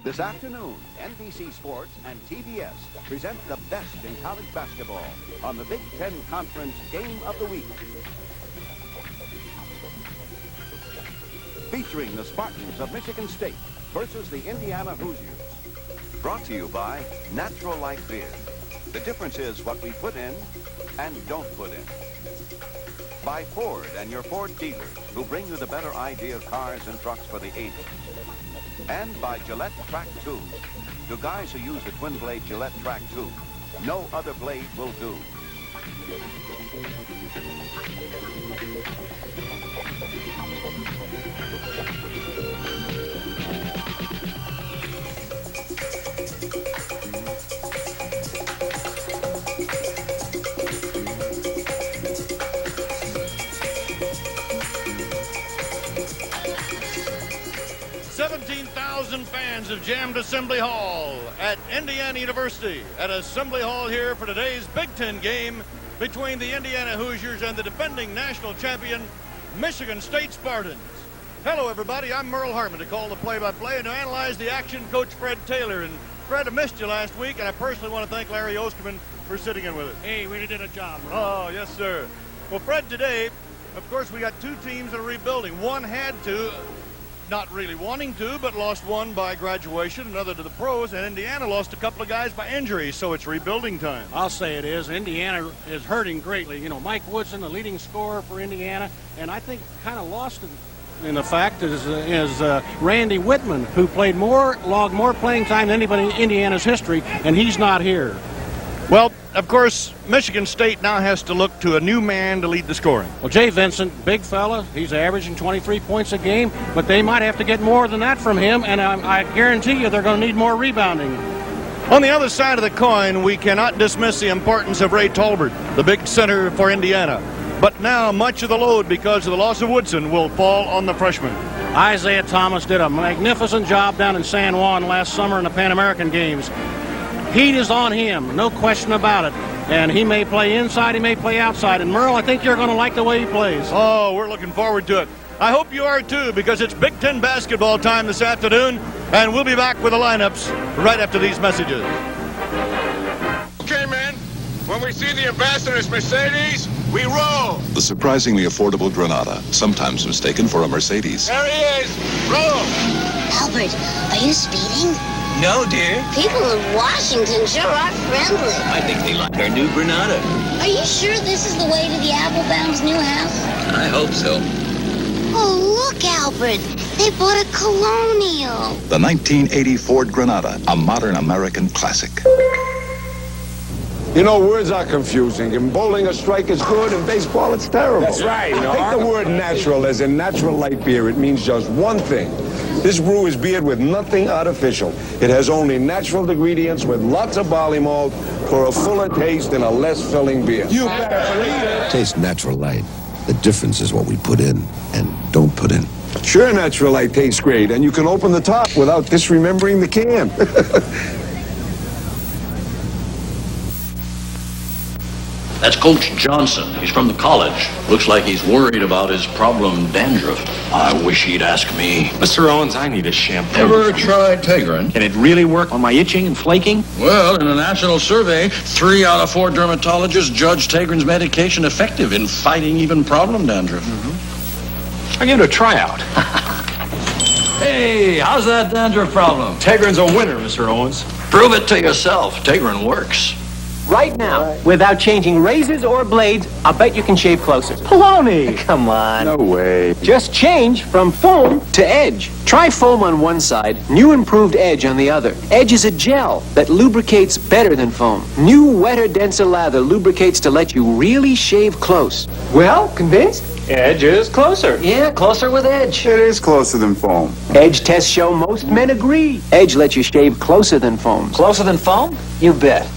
This afternoon, NBC Sports and TBS present the best in college basketball on the Big Ten Conference Game of the Week. Featuring the Spartans of Michigan State versus the Indiana Hoosiers. Brought to you by Natural Light Beer. The difference is what we put in and don't put in. By Ford and your Ford dealers, who bring you the better idea of cars and trucks for the 80s. And by Gillette Track 2. To guys who use the twin blade Gillette Track 2, no other blade will do. Fans have jammed Assembly Hall at Indiana University at Assembly Hall here for today's Big Ten game between the Indiana Hoosiers and the defending national champion Michigan State Spartans. Hello everybody, I'm Merle Harmon to call the play-by-play and to analyze the action, Coach Fred Taylor. And Fred, I missed you last week, and I personally want to thank Larry Osterman for sitting in with us. Hey, we did a job, Merle. Oh, yes sir. Well, Fred, today, of course, we got two teams that are rebuilding. One had to, not really wanting to, but lost one by graduation, another to the pros, and Indiana lost a couple of guys by injury, so it's rebuilding time. I'll say it is. Indiana is hurting greatly. You know, Mike Woodson, the leading scorer for Indiana, and I think kind of lost in the fact is Randy Whitman, who logged more playing time than anybody in Indiana's history, and he's not here. Well, of course, Michigan State now has to look to a new man to lead the scoring. Well, Jay Vincent, big fella, he's averaging 23 points a game, but they might have to get more than that from him, and I guarantee you they're going to need more rebounding. On the other side of the coin, we cannot dismiss the importance of Ray Tolbert, the big center for Indiana. But now much of the load, because of the loss of Woodson, will fall on the freshman. Isaiah Thomas did a magnificent job down in San Juan last summer in the Pan American Games. Heat is on him, no question about it. And he may play inside, he may play outside. And Merle, I think you're going to like the way he plays. Oh, we're looking forward to it. I hope you are too, because it's Big Ten basketball time this afternoon, and we'll be back with the lineups right after these messages. Okay, men, when we see the ambassador's Mercedes, we roll. The surprisingly affordable Granada, sometimes mistaken for a Mercedes. There he is. Roll. Albert, are you speeding? No, dear. People in Washington sure are friendly. I think they like our new Granada. Are you sure this is the way to the Applebaum's new house? I hope so. Oh, look, Albert. They bought a Colonial. The 1980 Ford Granada, a modern American classic. You know, words are confusing. In bowling, a strike is good. In baseball, it's terrible. That's right. Take the word natural as in natural light beer. It means just one thing. This brew is beer with nothing artificial. It has only natural ingredients with lots of barley malt for a fuller taste and a less filling beer. You better believe it. Taste Natural Light. The difference is what we put in and don't put in. Sure, Natural Light tastes great, and you can open the top without disremembering the can. That's Coach Johnson. He's from the college. Looks like he's worried about his problem dandruff. I wish he'd ask me. Mr. Owens, I need a shampoo. Ever tried Tegrin? Can it really work on my itching and flaking? Well, in a national survey, 3 out of 4 dermatologists judge Tegrin's medication effective in fighting even problem dandruff. I'll give it a tryout. Hey, how's that dandruff problem? Tegrin's a winner, Mr. Owens. Prove it to yourself. Tegrin works. Right now, without changing razors or blades, I'll bet you can shave closer. Baloney! Come on. No way. Just change from foam to Edge. Try foam on one side, new improved Edge on the other. Edge is a gel that lubricates better than foam. New, wetter, denser lather lubricates to let you really shave close. Well, convinced? Edge is closer. Yeah, closer with Edge. It is closer than foam. Edge tests show most men agree. Edge lets you shave closer than foam. Closer than foam? You bet.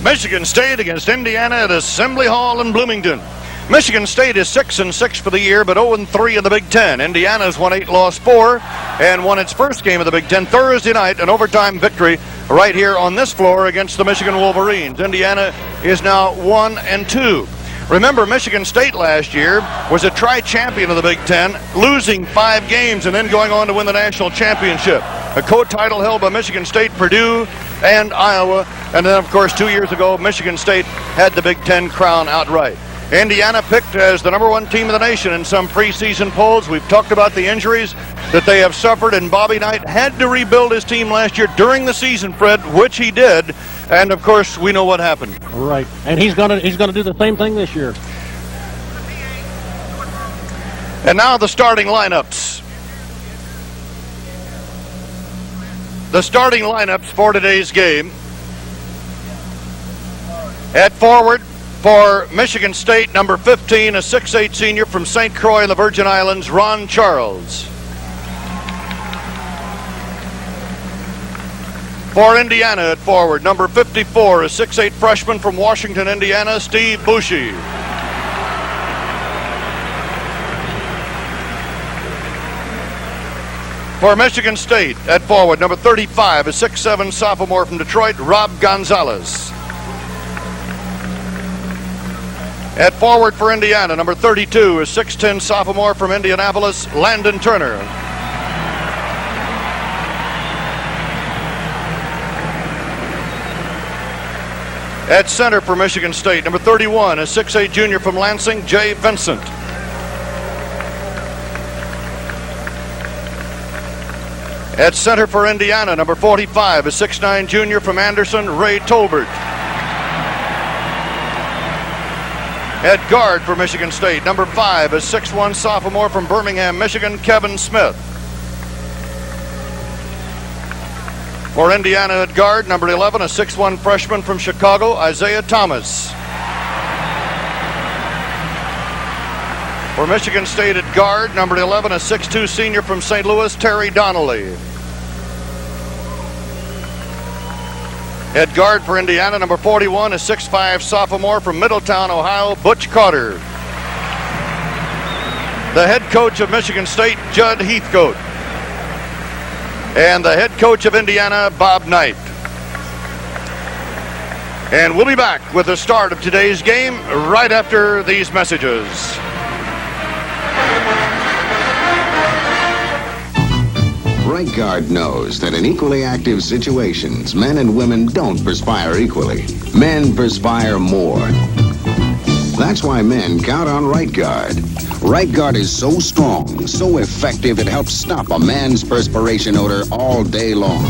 Michigan State against Indiana at Assembly Hall in Bloomington. Michigan State is 6-6 for the year, but 0-3 in the Big Ten. Indiana's won 8, lost 4, and won its first game of the Big Ten Thursday night, an overtime victory right here on this floor against the Michigan Wolverines. Indiana is now 1-2. Remember, Michigan State last year was a tri-champion of the Big Ten, losing 5 games and then going on to win the national championship. A co-title held by Michigan State, Purdue, and Iowa. And then, of course, 2 years ago, Michigan State had the Big Ten crown outright. Indiana picked as the #1 team of the nation in some preseason polls. We've talked about the injuries that they have suffered, and Bobby Knight had to rebuild his team last year during the season, Fred, which he did. And of course, we know what happened. Right, and he's gonna do the same thing this year. And now the starting lineups. The starting lineups for today's game. At forward for Michigan State, number 15, a 6'8" senior from St. Croix in the Virgin Islands, Ron Charles. For Indiana at forward, number 54, a 6'8" freshman from Washington, Indiana, Steve Bushey. For Michigan State at forward, number 35, a 6'7" sophomore from Detroit, Rob Gonzalez. At forward for Indiana, number 32, a 6'10" sophomore from Indianapolis, Landon Turner. At center for Michigan State, number 31, a 6'8" junior from Lansing, Jay Vincent. At center for Indiana, number 45, a 6'9" junior from Anderson, Ray Tolbert. At guard for Michigan State, number 5, a 6'1" sophomore from Birmingham, Michigan, Kevin Smith. For Indiana at guard, number 11, a 6'1" freshman from Chicago, Isaiah Thomas. For Michigan State at guard, number 11, a 6'2" senior from St. Louis, Terry Donnelly. At guard for Indiana, number 41, a 6'5" sophomore from Middletown, Ohio, Butch Carter. The head coach of Michigan State, Judd Heathcote. And the head coach of Indiana, Bob Knight. And we'll be back with the start of today's game right after these messages. Right guard knows that in equally active situations, men and women don't perspire equally. Men perspire more. That's why men count on Right Guard. Right Guard is so strong, so effective, it helps stop a man's perspiration odor all day long.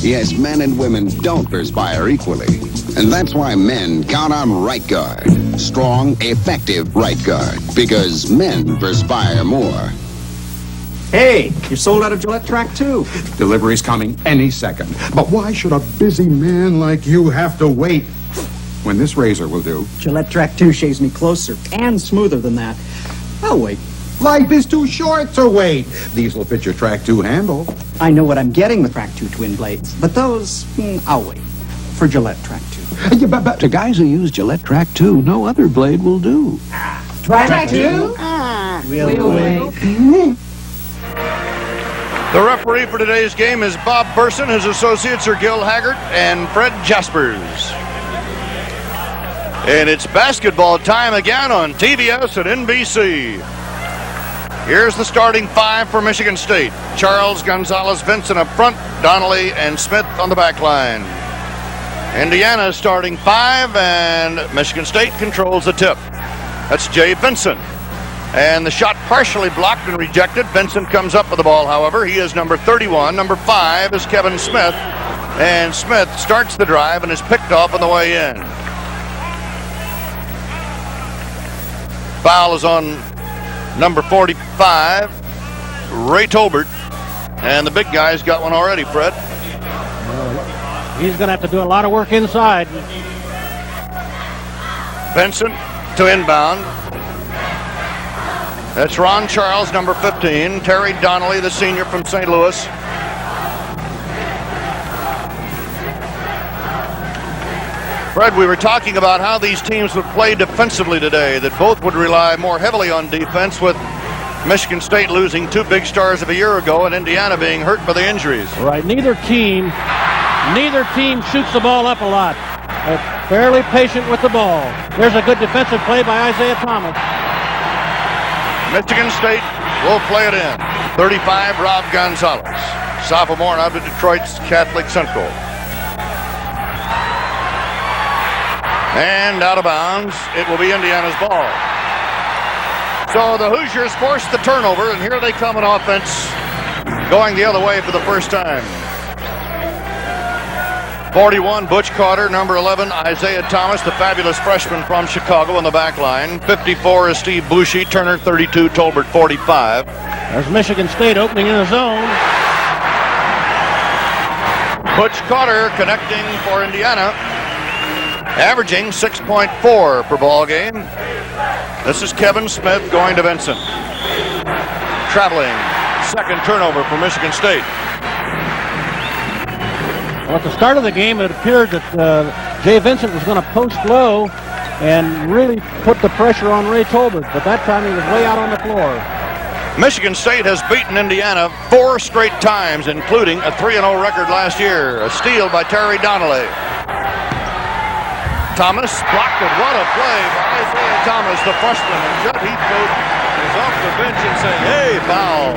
Yes, men and women don't perspire equally. And that's why men count on Right Guard. Strong, effective Right Guard. Because men perspire more. Hey, you're sold out of Gillette Track 2. Delivery's coming any second. But why should a busy man like you have to wait when this razor will do? Gillette Track 2 shaves me closer and smoother than that. I'll wait. Life is too short to wait. These will fit your Track 2 handle. I know what I'm getting with Track 2 twin blades, but those, I'll wait. For Gillette Track 2. Yeah, but To guys who use Gillette Track 2, no other blade will do. Track 2? We'll wait. The referee for today's game is Bob Burson. His associates are Gil Haggart and Fred Jaspers. And it's basketball time again on TBS and NBC. Here's the starting 5 for Michigan State. Charles, Gonzalez, Vincent up front, Donnelly and Smith on the back line. Indiana starting 5, and Michigan State controls the tip. That's Jay Vincent. And the shot partially blocked and rejected. Vincent comes up with the ball, however. He is number 31. Number 5 is Kevin Smith. And Smith starts the drive and is picked off on the way in. Foul is on number 45, Ray Tolbert. And the big guy's got one already, Fred. He's going to have to do a lot of work inside. Vincent to inbound. That's Ron Charles, number 15. Terry Donnelly, the senior from St. Louis. Fred, we were talking about how these teams would play defensively today, that both would rely more heavily on defense, with Michigan State losing 2 big stars of a year ago and Indiana being hurt by the injuries. Right, neither team shoots the ball up a lot. fairly patient with the ball. There's a good defensive play by Isaiah Thomas. Michigan State will play it in. 35, Rob Gonzalez, sophomore out of Detroit's Catholic Central. And out of bounds, it will be Indiana's ball. So the Hoosiers force the turnover, and here they come on offense, going the other way for the first time. 41, Butch Carter. Number 11, Isaiah Thomas, the fabulous freshman from Chicago on the back line. 54 is Steve Bushy. Turner, 32. Tolbert, 45. There's Michigan State opening in the zone. Butch Carter connecting for Indiana, averaging 6.4 per ball game. This is Kevin Smith going to Vincent. Traveling, second turnover for Michigan State. Well, at the start of the game, it appeared that Jay Vincent was going to post low and really put the pressure on Ray Tolbert, but that time he was way out on the floor. Michigan State has beaten Indiana 4 straight times, including a 3-0 record last year. A steal by Terry Donnelly. Thomas blocked it. What a play by Isaiah Thomas, the freshman. And Judd Heathcote is off the bench and saying, hey, foul.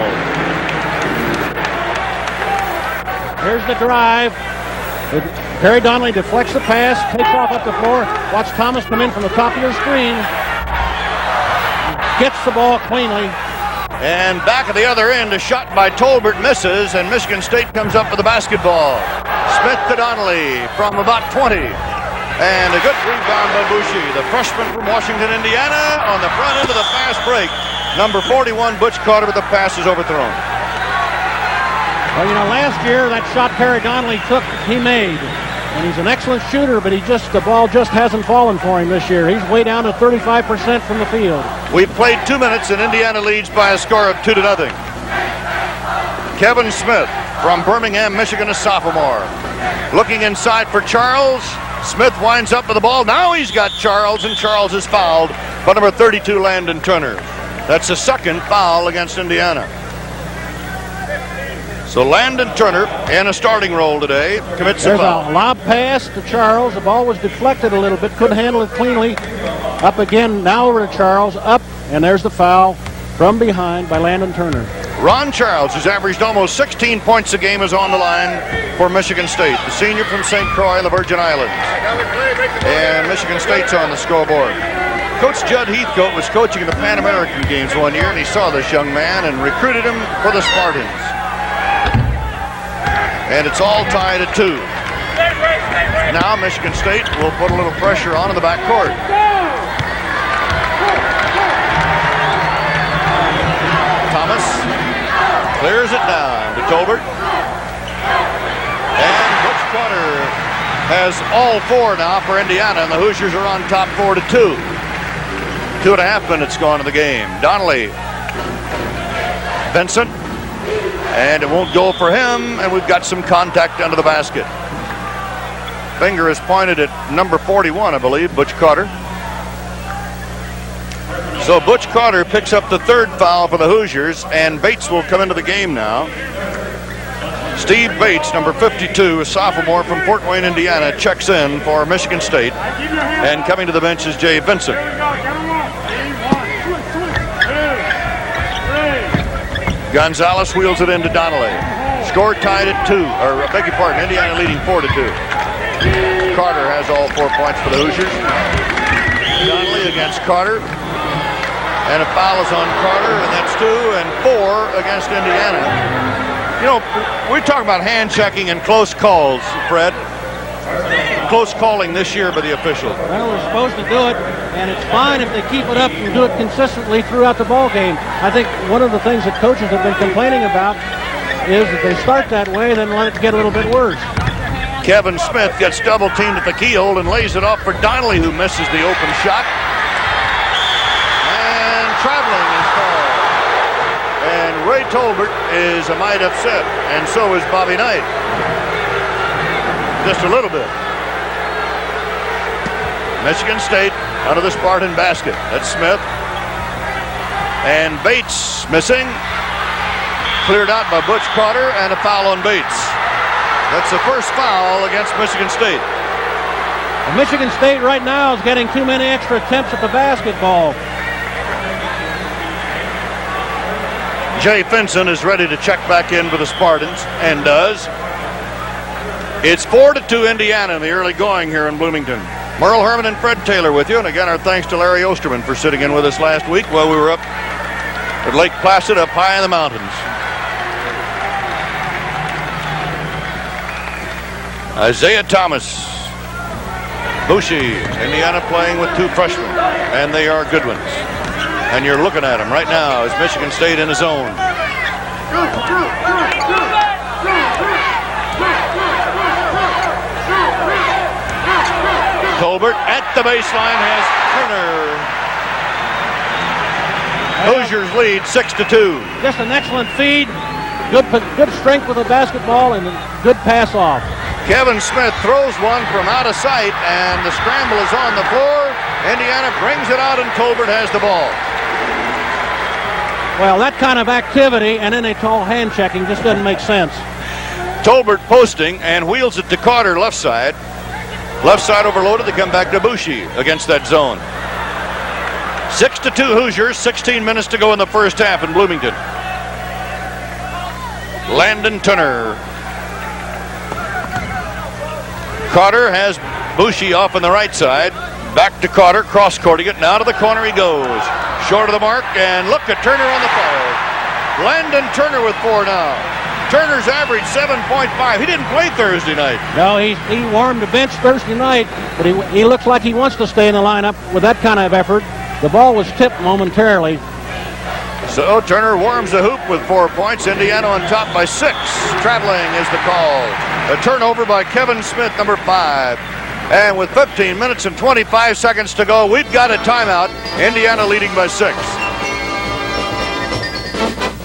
Here's the drive. Terry Donnelly deflects the pass, takes off up the floor. Watch Thomas come in from the top of your screen. Gets the ball cleanly. And back at the other end, a shot by Tolbert misses, and Michigan State comes up with the basketball. Smith to Donnelly from about 20. And a good rebound by Bushy, the freshman from Washington, Indiana, on the front end of the fast break. Number 41, Butch Carter, with the pass is overthrown. Well, you know, last year, that shot Terry Donnelly took, he made. And he's an excellent shooter, but the ball just hasn't fallen for him this year. He's way down to 35% from the field. We've played 2 minutes, and Indiana leads by a score of 2-0. Kevin Smith from Birmingham, Michigan, a sophomore. Looking inside for Charles. Smith winds up with the ball. Now he's got Charles, and Charles is fouled by number 32, Landon Turner. That's the second foul against Indiana. So Landon Turner, in a starting role today, commits a foul. There's a lob pass to Charles. The ball was deflected a little bit. Couldn't handle it cleanly. Up again, now over to Charles. Up, and there's the foul from behind by Landon Turner. Ron Charles, who's averaged almost 16 points a game, is on the line for Michigan State. The senior from St. Croix, the Virgin Islands. And Michigan State's on the scoreboard. Coach Judd Heathcote was coaching in the Pan American Games one year, and he saw this young man and recruited him for the Spartans. And it's all tied at 2. Now Michigan State will put a little pressure on in the backcourt. Thomas clears it down to Tolbert. And Butch Carter has all 4 now for Indiana, and the Hoosiers are on top 4-2. 2.5 minutes gone in the game. Donnelly, Vincent, and it won't go for him, and we've got some contact under the basket. Finger is pointed at number 41, I believe, Butch Carter. So Butch Carter picks up the 3rd foul for the Hoosiers, and Bates will come into the game now. Steve Bates, number 52, a sophomore from Fort Wayne, Indiana, checks in for Michigan State. And coming to the bench is Jay Vincent. Gonzalez wheels it into Donnelly. Score tied at 2, or I beg your pardon, Indiana leading 4-2. Carter has all 4 points for the Hoosiers. Donnelly against Carter. And a foul is on Carter, and that's 2 and 4 against Indiana. You know, we talk about hand checking and close calls, Fred. Close calling this year by the officials. Well, they're supposed to do it, and it's fine if they keep it up and do it consistently throughout the ball game. I think one of the things that coaches have been complaining about is that they start that way, then let it get a little bit worse. Kevin Smith gets double teamed at the keyhole and lays it off for Donnelly, who misses the open shot. And traveling is called. And Ray Tolbert is a mite upset, and so is Bobby Knight. Just a little bit. Michigan State out of the Spartan basket. That's Smith. And Bates missing. Cleared out by Butch Carter, and a foul on Bates. That's the first foul against Michigan State. Michigan State right now is getting too many extra attempts at the basketball. Jay Finson is ready to check back in for the Spartans, and does. It's 4-2 Indiana in the early going here in Bloomington. Merle, Harmon, and Fred Taylor with you, and again our thanks to Larry Osterman for sitting in with us last week while we were up at Lake Placid up high in the mountains. Isaiah Thomas, Bushi, Indiana playing with two freshmen, and they are good ones. And you're looking at them right now as Michigan State in a zone. Tolbert at the baseline has Turner. Hoosiers lead 6-2. Just an excellent feed, good strength with the basketball, and a good pass off. Kevin Smith throws one from out of sight, and the scramble is on the floor. Indiana brings it out, and Tolbert has the ball. Well, that kind of activity and then a tall hand checking just doesn't make sense. Tolbert posting and wheels it to Carter left side. Left side overloaded. They come back to Bushi against that zone. 6-2 Hoosiers. 16 minutes to go in the first half in Bloomington. Landon Turner. Carter has Bushi off on the right side. Back to Carter, cross-courting it. Now to the corner he goes. Short of the mark, and look at Turner on the foul. Landon Turner with 4 now. Turner's average 7.5. He didn't play Thursday night. No, he warmed the bench Thursday night, but he looks like he wants to stay in the lineup with that kind of effort. The ball was tipped momentarily. So Turner warms the hoop with 4 points. Indiana on top by 6. Traveling is the call. A turnover by Kevin Smith, number 5. And with 15 minutes and 25 seconds to go, we've got a timeout. Indiana leading by 6.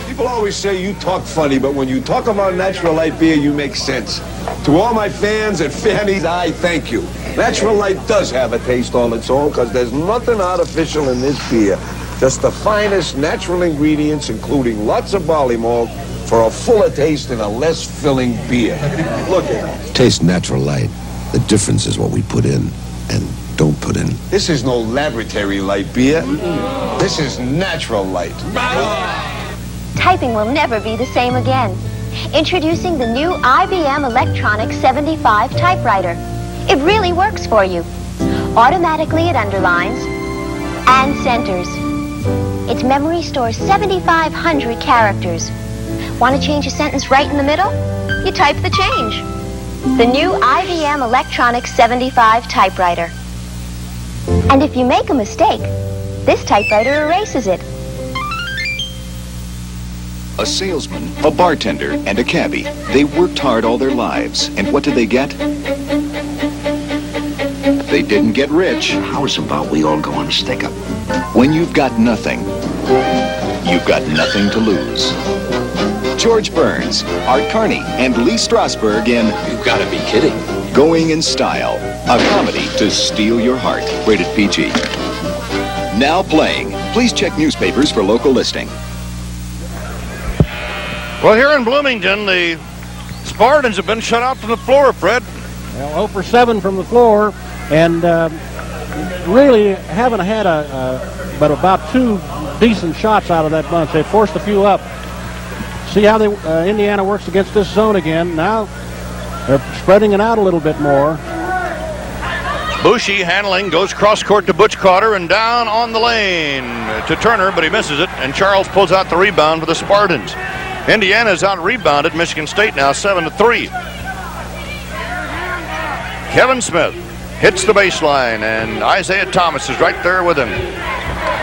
People always say you talk funny, but when you talk about Natural Light beer, you make sense. To all my fans at Fanny's, I thank you. Natural Light does have a taste all its own, because there's nothing artificial in this beer. Just the finest natural ingredients, including lots of barley malt, for a fuller taste and a less filling beer. Look at it. Taste Natural Light. The difference is what we put in and don't put in. This is no laboratory light beer. This is Natural Light. Typing will never be the same again. Introducing the new IBM Electronic 75 typewriter. It really works for you. Automatically it underlines and centers. Its memory stores 7,500 characters. Want to change a sentence right in the middle? You type the change. The new IBM Electronic 75 typewriter. And if you make a mistake, this typewriter erases it. A salesman, a bartender, and a cabbie. They worked hard all their lives. And what did they get? They didn't get rich. How's about we all go on a stick-up? When you've got nothing, you've got nothing to lose. George Burns, Art Carney, and Lee Strasberg in You've Got to Be Kidding. Going in Style, a comedy to steal your heart. Rated PG. Now playing. Please check newspapers for local listing. Well, here in Bloomington, the Spartans have been shut out from the floor, Fred. Well, 0 for 7 from the floor, and really haven't had but about 2 decent shots out of that bunch. They forced a few up. See how Indiana works against this zone again. Now they're spreading it out a little bit more. Bushi handling, goes cross-court to Butch Carter and down on the lane to Turner, but he misses it, and Charles pulls out the rebound for the Spartans. Indiana's out-rebounded Michigan State now 7-3. Kevin Smith hits the baseline, and Isaiah Thomas is right there with him.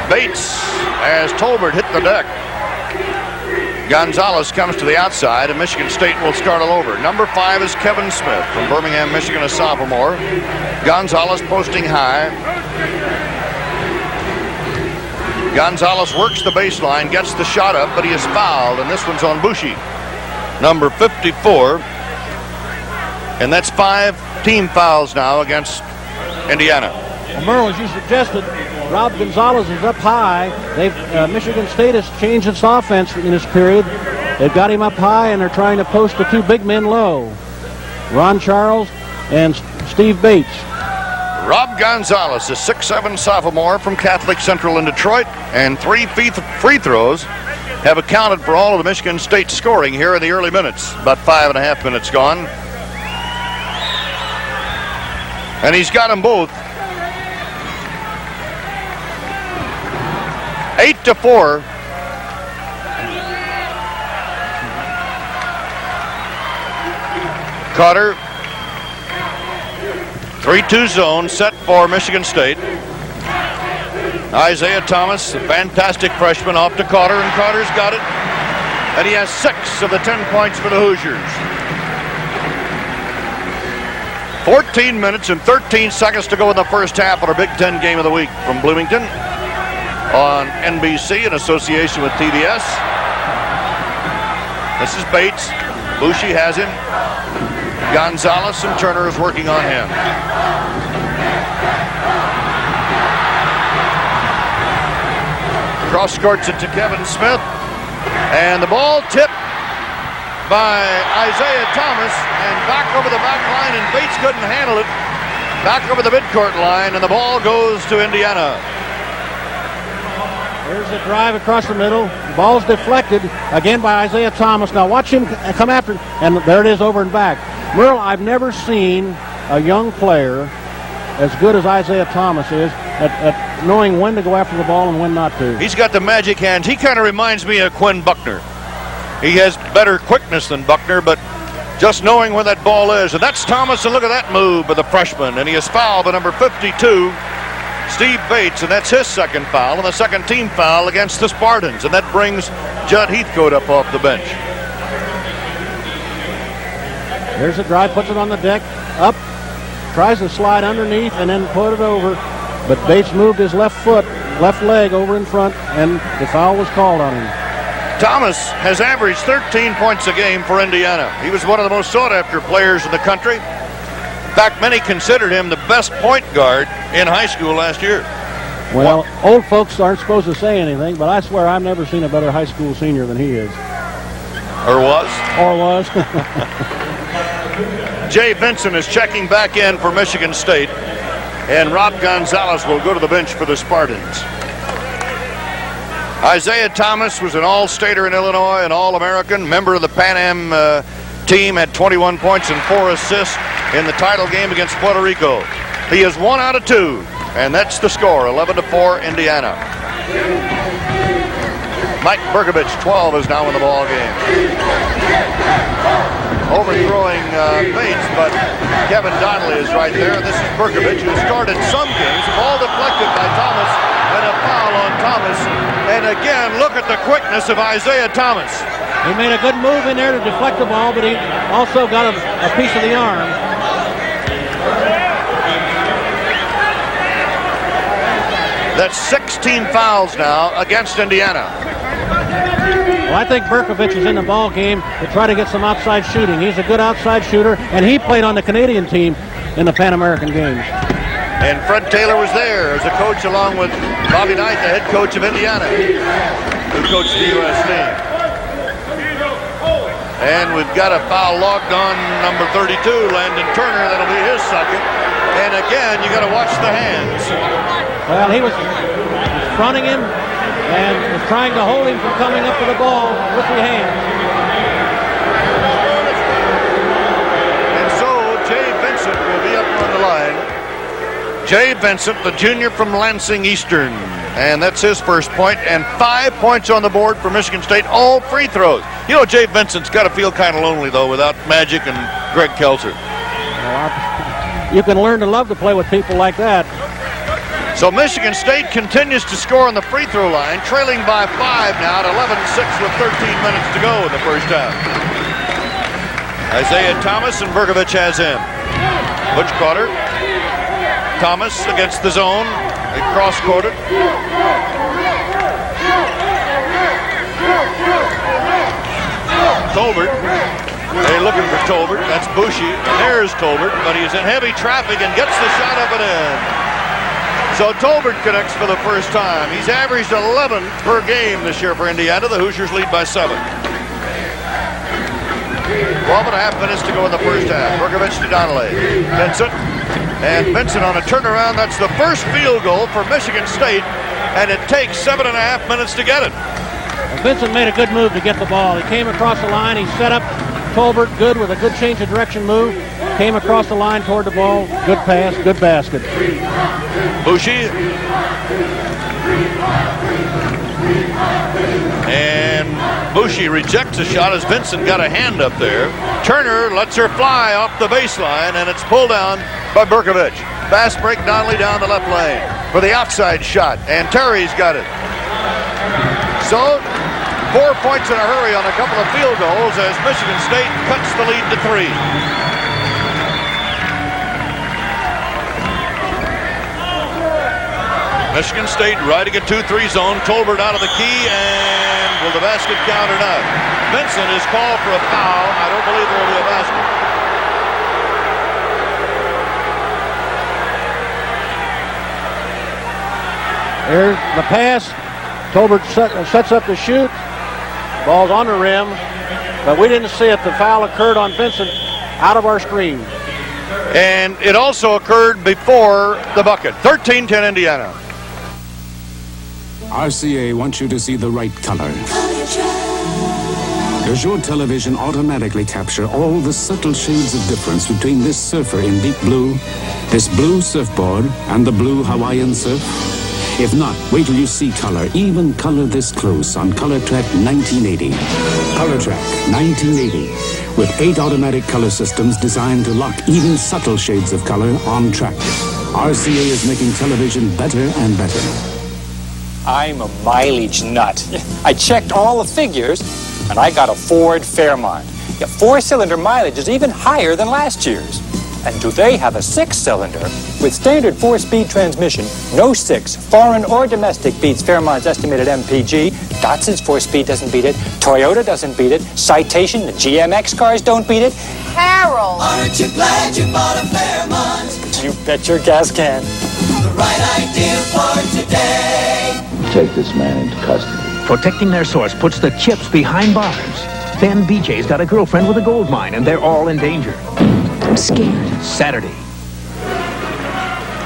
Bates as Tolbert hit the deck. Gonzalez comes to the outside, and Michigan State will start all over. Number 5 is Kevin Smith from Birmingham, Michigan, a sophomore. Gonzalez posting high. Gonzalez works the baseline, gets the shot up, but he is fouled, and this one's on Bushi, number 54. And that's 5 team fouls now against Indiana. Well, Merle, as you suggested, Rob Gonzalez is up high. Michigan State has changed its offense in this period. They've got him up high, and they're trying to post the 2 big men low, Ron Charles and Steve Bates. Rob Gonzalez, a 6'7" sophomore from Catholic Central in Detroit, and 3 free throws have accounted for all of the Michigan State scoring here in the early minutes. About 5.5 minutes gone. And he's got them both. 8-4. Carter. 3-2 zone set for Michigan State. Isaiah Thomas, a fantastic freshman, off to Carter, and Carter's got it. And he has 6 of the 10 points for the Hoosiers. 14 minutes and 13 seconds to go in the first half of our Big Ten game of the week from Bloomington on NBC in association with TBS. This is Bates. Bushi has him. Gonzalez and Turner is working on him. Cross courts it to Kevin Smith. And the ball tipped by Isaiah Thomas and back over the back line, and Bates couldn't handle it. Back over the midcourt line, and the ball goes to Indiana. There's the drive across the middle. The ball's deflected again by Isaiah Thomas. Now watch him come after it, and there it is over and back. Merle, I've never seen a young player as good as Isaiah Thomas is at knowing when to go after the ball and when not to. He's got the magic hands. He kind of reminds me of Quinn Buckner. He has better quickness than Buckner, but just knowing where that ball is. And that's Thomas, and look at that move by the freshman. And he is fouled by number 52, Steve Bates, and that's his second foul, and the second team foul against the Spartans. And that brings Judd Heathcote up off the bench. There's the drive, puts it on the deck, up, tries to slide underneath and then put it over. But Bates moved his left leg over in front, and the foul was called on him. Thomas has averaged 13 points a game for Indiana. He was one of the most sought-after players in the country. In fact, many considered him the best point guard in high school last year. Well, old folks aren't supposed to say anything, but I swear I've never seen a better high school senior than he is. Or was. Or was. Jay Vincent is checking back in for Michigan State, and Rob Gonzalez will go to the bench for the Spartans. Isaiah Thomas was an All-Stater in Illinois, an All-American, member of the Pan Am team, had 21 points and 4 assists in the title game against Puerto Rico. He is 1 out of 2, and that's the score, 11-4 Indiana. Mike Berkovich, 12, is now in the ball game. Overthrowing Bates, but Kevin Donnelly is right there. This is Berkovich, who started some games. Ball deflected by Thomas, and a foul on Thomas. And again, look at the quickness of Isaiah Thomas. He made a good move in there to deflect the ball, but he also got a piece of the arm. That's 16 fouls now against Indiana. Well, I think Berkovich is in the ball game to try to get some outside shooting. He's a good outside shooter, and he played on the Canadian team in the Pan American Games. And Fred Taylor was there as a coach along with Bobby Knight, the head coach of Indiana, who coached the U.S. team. And we've got a foul logged on number 32, Landon Turner. That'll be his second. And again, you got to watch the hands. Well, he was fronting him and was trying to hold him from coming up to the ball with the hands. And so Jay Vincent will be up on the line. Jay Vincent, the junior from Lansing Eastern. And that's his first point, and 5 points on the board for Michigan State, all free throws. You know, Jay Vincent's got to feel kind of lonely, though, without Magic and Greg Kelser. Well, you can learn to love to play with people like that. So Michigan State continues to score on the free throw line, trailing by 5 now at 11-6 with 13 minutes to go in the first half. Isaiah Thomas, and Berkovich has him. Butch Carter. Thomas against the zone. They cross-court it. Tolbert. They're looking for Tolbert. That's Bushi. There's Tolbert, but he's in heavy traffic and gets the shot up and in. So Tolbert connects for the first time. He's averaged 11 per game this year for Indiana. The Hoosiers lead by 7. 12.5 minutes to go in the first half. Berkovich to Donnelly. Vincent And Vincent on a turnaround. That's the first field goal for Michigan State, and it takes 7.5 minutes to get it. Well, Vincent made a good move to get the ball. He came across the line. He set up Tolbert good with a good change of direction move. Came across the line toward the ball. Good pass, good basket. Bushi. And Bushi rejects a shot as Vincent got a hand up there. Turner lets her fly off the baseline, and it's pulled down by Berkovich. Fast break Donnelly down the left lane for the outside shot, and Terry's got it. So, 4 points in a hurry on a couple of field goals as Michigan State cuts the lead to 3. Michigan State riding a 2-3 zone. Tolbert out of the key, and will the basket count or not? Vincent is called for a foul. I don't believe there will be a basket. There's the pass. Tolbert sets up to shoot. Ball's on the rim, but we didn't see it. The foul occurred on Vincent out of our screen. And it also occurred before the bucket. 13-10 Indiana. RCA wants you to see the right color. Does your television automatically capture all the subtle shades of difference between this surfer in deep blue, this blue surfboard, and the blue Hawaiian surf? If not, wait till you see color, even color this close on Color Track 1980. Color Track 1980, with 8 automatic color systems designed to lock even subtle shades of color on track. RCA is making television better and better. I'm a mileage nut. I checked all the figures, and I got a Ford Fairmont. The 4-cylinder mileage is even higher than last year's. And do they have a 6-cylinder? With standard 4-speed transmission, no 6, foreign or domestic, beats Fairmont's estimated MPG. Datsun's 4-speed doesn't beat it. Toyota doesn't beat it. Citation, the GMX cars don't beat it. Harold! Aren't you glad you bought a Fairmont? You bet your gas can. The right idea for today. Take this man into custody. Protecting their source puts the chips behind bars. Ben BJ's got a girlfriend with a gold mine, and they're all in danger. I'm scared. Saturday.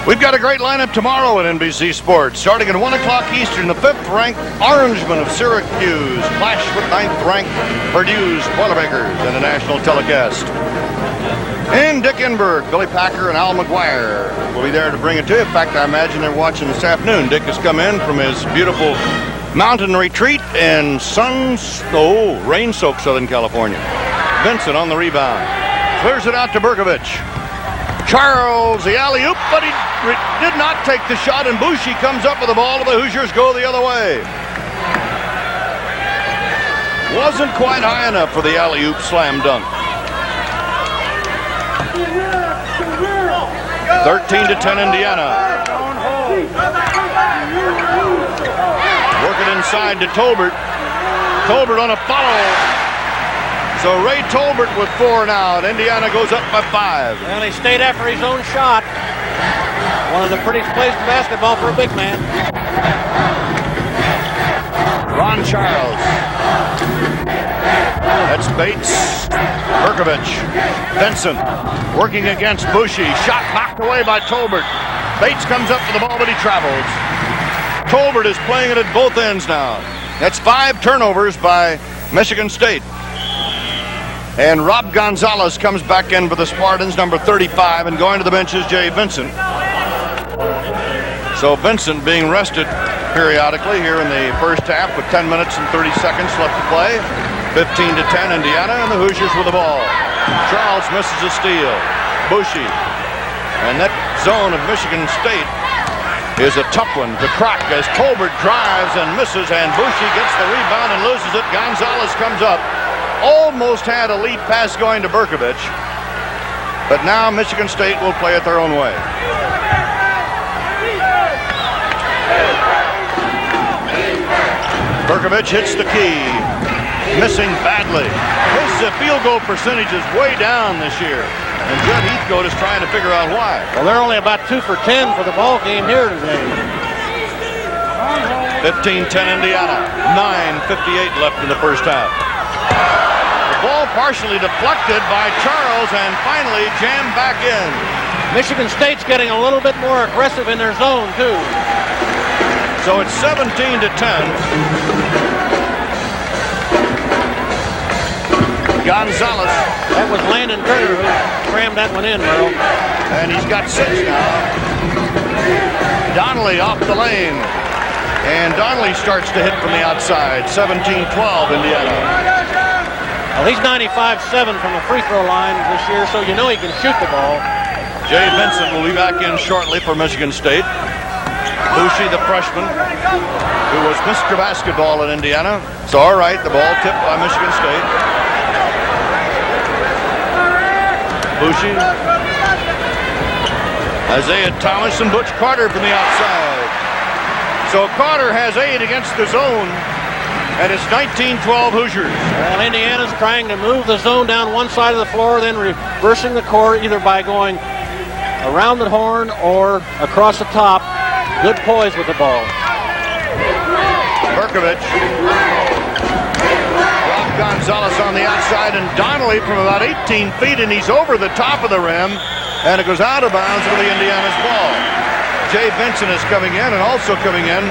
We've got a great lineup tomorrow at NBC Sports. Starting at 1 o'clock Eastern, the 5th-ranked Orangemen of Syracuse clash with 9th-ranked Purdue's Boilermakers in a national telecast. And Dick Enberg, Billy Packer, and Al McGuire will be there to bring it to you. In fact, I imagine they're watching this afternoon. Dick has come in from his beautiful mountain retreat in rain-soaked Southern California. Vincent on the rebound. Clears it out to Berkovich. Charles, the alley-oop, but he did not take the shot, and Bushi comes up with the ball, and the Hoosiers go the other way. Wasn't quite high enough for the alley-oop slam dunk. 13-10 Indiana. Working inside to Tolbert. Tolbert on a follow. So Ray Tolbert with 4 now, and Indiana goes up by 5. Well, he stayed after his own shot. One of the prettiest plays in basketball for a big man. Ron Charles. That's Bates. Berkovich. Vincent working against Bushi. Shot knocked away by Tolbert. Bates comes up for the ball, but he travels. Tolbert is playing it at both ends now. That's 5 turnovers by Michigan State. And Rob Gonzalez comes back in for the Spartans, number 35, and going to the bench is Jay Vincent. So Vincent being rested periodically here in the first half with 10 minutes and 30 seconds left to play. 15-10 Indiana, and the Hoosiers with the ball. Charles misses a steal. Bushi. And that zone of Michigan State is a tough one to crack as Tolbert drives and misses, and Bushi gets the rebound and loses it. Gonzalez comes up. Almost had a lead pass going to Berkovich, but now Michigan State will play it their own way. Berkovich hits the key, missing badly. His field goal percentage is way down this year, and Judd Heathcote is trying to figure out why. Well, they're only about 2 for 10 for the ball game here today. 15-10 Indiana, 9:58 left in the first half. Ball partially deflected by Charles and finally jammed back in. Michigan State's getting a little bit more aggressive in their zone, too. So it's 17-10. Gonzalez. That was Landon Turner who crammed that one in, Merle. And he's got 6 now. Donnelly off the lane. And Donnelly starts to hit from the outside. 17-12, Indiana. Well, he's 95-7 from the free throw line this year, so you know he can shoot the ball. Jay Vincent will be back in shortly for Michigan State. Bushi, the freshman, who was Mr. Basketball in Indiana. So, all right, the ball tipped by Michigan State. Bushi. Isaiah Thomas and Butch Carter from the outside. So Carter has 8 against the zone, and it's 19-12 Hoosiers. Well, Indiana's trying to move the zone down one side of the floor, then reversing the court either by going around the horn or across the top. Good poise with the ball. Berkovich. Rob Gonzalez on the outside, and Donnelly from about 18 feet, and he's over the top of the rim, and it goes out of bounds for the Indiana's ball. Jay Vincent is coming in, and also coming in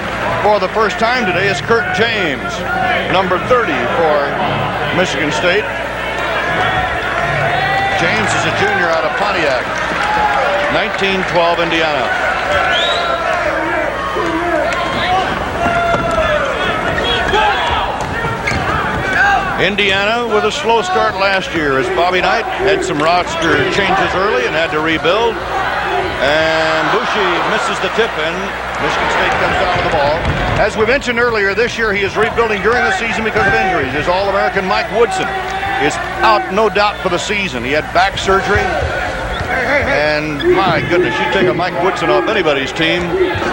for the first time today is Kurt James, number 30 for Michigan State. James is a junior out of Pontiac. 19-12 Indiana. Indiana with a slow start last year as Bobby Knight had some roster changes early and had to rebuild. And Bushi misses the tip in. Michigan State comes down with the ball. As we mentioned earlier, this year he is rebuilding during the season because of injuries. His All-American Mike Woodson is out, no doubt, for the season. He had back surgery. And my goodness, you take a Mike Woodson off anybody's team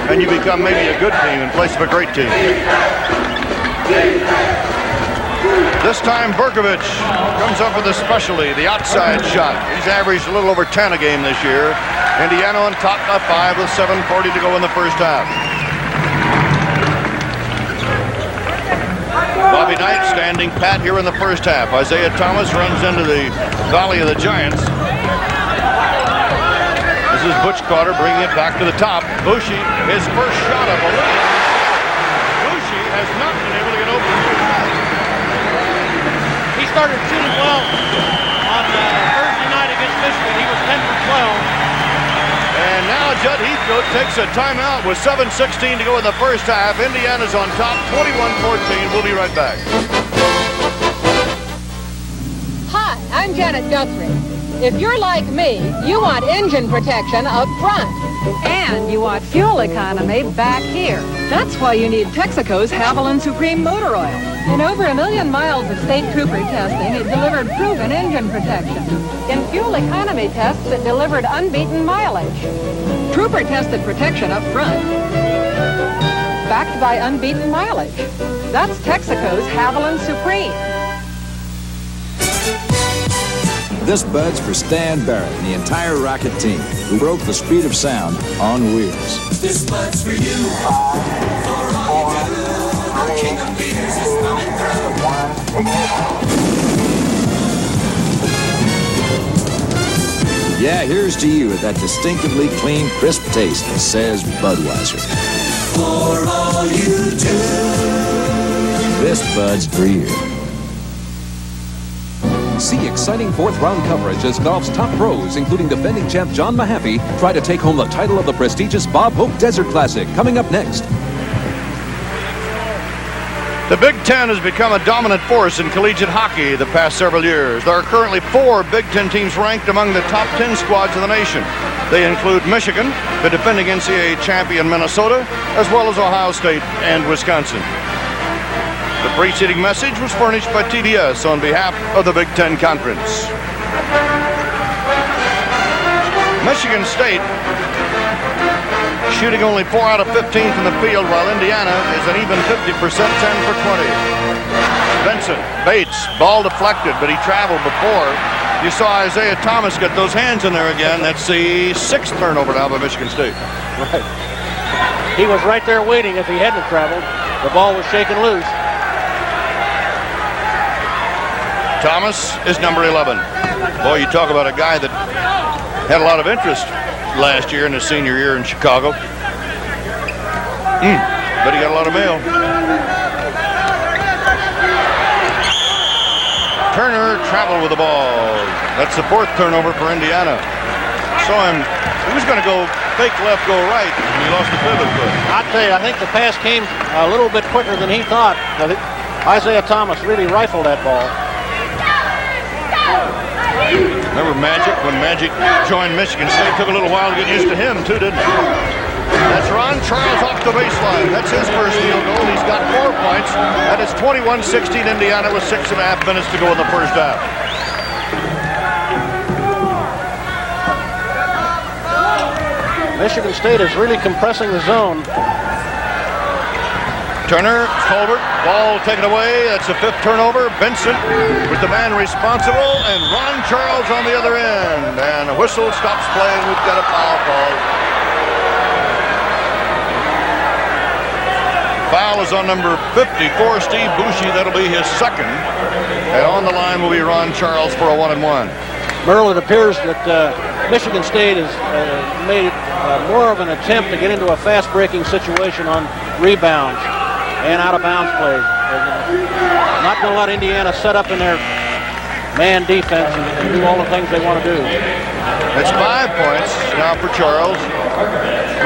and you become maybe a good team in place of a great team. This time Berkovich comes up with a specialty, the outside shot. He's averaged a little over 10 a game this year. Indiana on top by 5 with 7:40 to go in the first half. Bobby Knight standing pat here in the first half. Isaiah Thomas runs into the Valley of the Giants. This is Butch Carter bringing it back to the top. Bushi, his first shot of the lead. Bushi has not been able to get open. He started shooting well on Thursday night against Michigan. He was 10 for 12. And now Judd Heathcote takes a timeout with 7:16 to go in the first half. Indiana's on top, 21-14. We'll be right back. Hi, I'm Janet Guthrie. If you're like me, you want engine protection up front. And you want fuel economy back here. That's why you need Texaco's Haviland Supreme Motor Oil. In over 1 million miles of state trooper testing, it delivered proven engine protection. In fuel economy tests, it delivered unbeaten mileage. Trooper-tested protection up front, backed by unbeaten mileage. That's Texaco's Haviland Supreme. This Bud's for Stan Barrett and the entire Rocket team, who broke the speed of sound on wheels. This Bud's for you. For all you do. King of beers is coming through. Yeah, here's to you with that distinctively clean, crisp taste that says Budweiser. For all you do. This Bud's for you. See exciting fourth-round coverage as golf's top pros, including defending champ John Mahaffey, try to take home the title of the prestigious Bob Hope Desert Classic, coming up next. The Big Ten has become a dominant force in collegiate hockey the past several years. There are currently 4 Big Ten teams ranked among the top 10 squads in the nation. They include Michigan, the defending NCAA champion Minnesota, as well as Ohio State and Wisconsin. The preceding message was furnished by TDS on behalf of the Big Ten Conference. Michigan State shooting only 4 out of 15 from the field, while Indiana is an even 50%, 10 for 20. Vincent, Bates, ball deflected, but he traveled before. You saw Isaiah Thomas get those hands in there again. That's the 6th turnover now by Michigan State. Right. He was right there waiting if he hadn't traveled. The ball was shaken loose. Thomas is number 11. Boy, you talk about a guy that had a lot of interest last year in his senior year in Chicago. But he got a lot of mail. Turner traveled with the ball. That's the 4th turnover for Indiana. Saw him. He was going to go fake left, go right, and he lost the pivot foot. I tell you, I think the pass came a little bit quicker than he thought. Isaiah Thomas really rifled that ball. Remember Magic? When Magic joined Michigan State, took a little while to get used to him, too, didn't it? That's Ron Charles off the baseline. That's his first field goal. He's got 4 points. That is 21-16 Indiana with 6.5 minutes to go in the first half. Michigan State is really compressing the zone. Turner, Colbert, ball taken away. That's the 5th turnover. Benson with the man responsible, and Ron Charles on the other end. And a whistle stops playing. We've got a foul call. Foul is on number 54, Steve Boucher. That'll be his 2nd. And on the line will be Ron Charles for a 1-and-1. Merle, it appears that Michigan State has made more of an attempt to get into a fast-breaking situation on rebounds and out-of-bounds plays. Not going to let Indiana set up in their man defense and do all the things they want to do. It's 5 points now for Charles.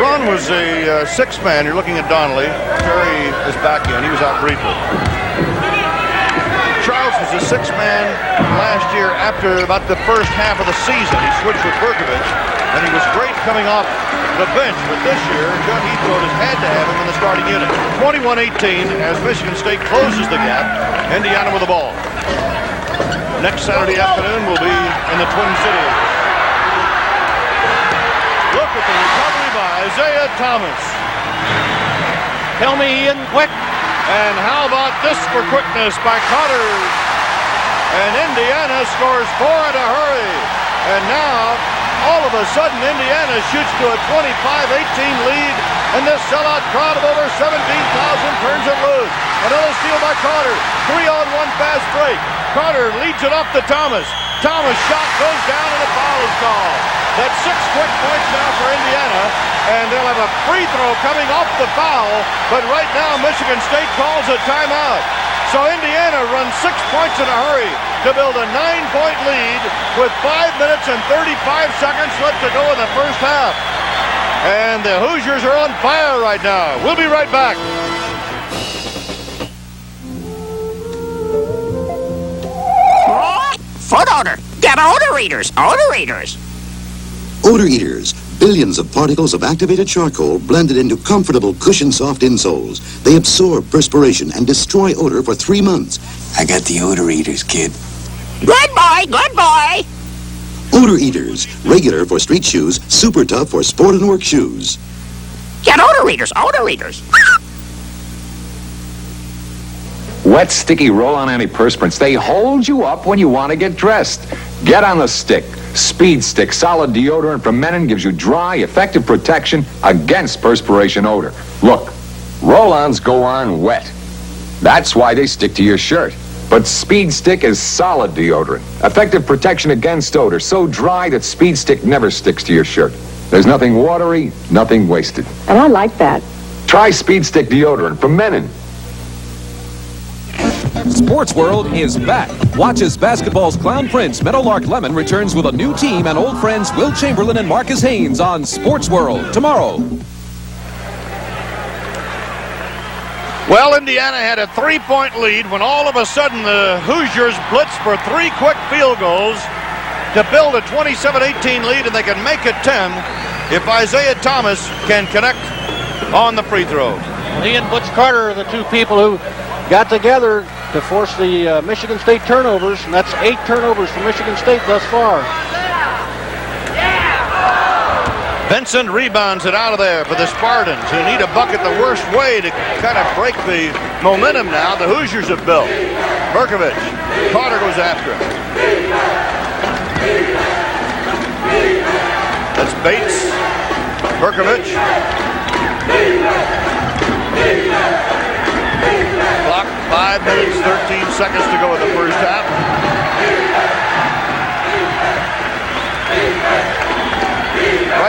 Ron was a 6th man. You're looking at Donnelly. Terry is back in. He was out briefly. Charles was a 6th man last year after about the first half of the season. He switched with Berkovich, and he was great coming off the bench. But this year, Judd Heathrow has had to have him in the starting unit. 21-18 as Michigan State closes the gap. Indiana with the ball. Next Saturday afternoon will be in the Twin Cities. Look at the recovery by Isaiah Thomas. Tell me, Ian, quick. And how about this for quickness by Cotter? And Indiana scores 4 in a hurry. And now, all of a sudden, Indiana shoots to a 25-18 lead. And this sellout crowd of over 17,000 turns it loose. Another steal by Cotter. 3-on-1 fast break. Cotter leads it up to Thomas. Thomas' shot goes down and a foul is called. That's 6 quick points now for Indiana, and they'll have a free throw coming off the foul, but right now Michigan State calls a timeout. So Indiana runs 6 points in a hurry to build a 9-point lead with 5 minutes and 35 seconds left to go in the first half. And the Hoosiers are on fire right now. We'll be right back. Foot odor. Get odor eaters. Odor eaters. Odor Eaters. Billions of particles of activated charcoal blended into comfortable cushion-soft insoles. They absorb perspiration and destroy odor for 3 months. I got the Odor Eaters, kid. Good boy, good boy. Odor Eaters. Regular for street shoes, super tough for sport and work shoes. Get Odor Eaters, Odor Eaters. Wet, sticky roll-on antiperspirants. They hold you up when you want to get dressed. Get on the stick. Speed Stick solid deodorant from Menon gives you dry, effective protection against perspiration odor. Look, roll-ons go on wet. That's why they stick to your shirt. But Speed Stick is solid deodorant. Effective protection against odor. So dry that Speed Stick never sticks to your shirt. There's nothing watery, nothing wasted. And I like that. Try Speed Stick deodorant from Menon. Sports World is back. Watch as basketball's Clown Prince, Meadowlark Lemon, returns with a new team and old friends Will Chamberlain and Marcus Haynes on Sports World tomorrow. Well, Indiana had a 3-point lead when all of a sudden the Hoosiers blitzed for 3 quick field goals to build a 27-18 lead, and they can make it 10 if Isaiah Thomas can connect on the free throw. He and Butch Carter are the two people who got together to force the Michigan State turnovers, and that's 8 turnovers for Michigan State thus far. Benson rebounds it out of there for the Spartans, who need a bucket the worst way to kind of break the momentum now the Hoosiers have built. Berkovich, Carter goes after him. That's Bates, Berkovich. Clock 5 minutes, 13 seconds to go in the first half.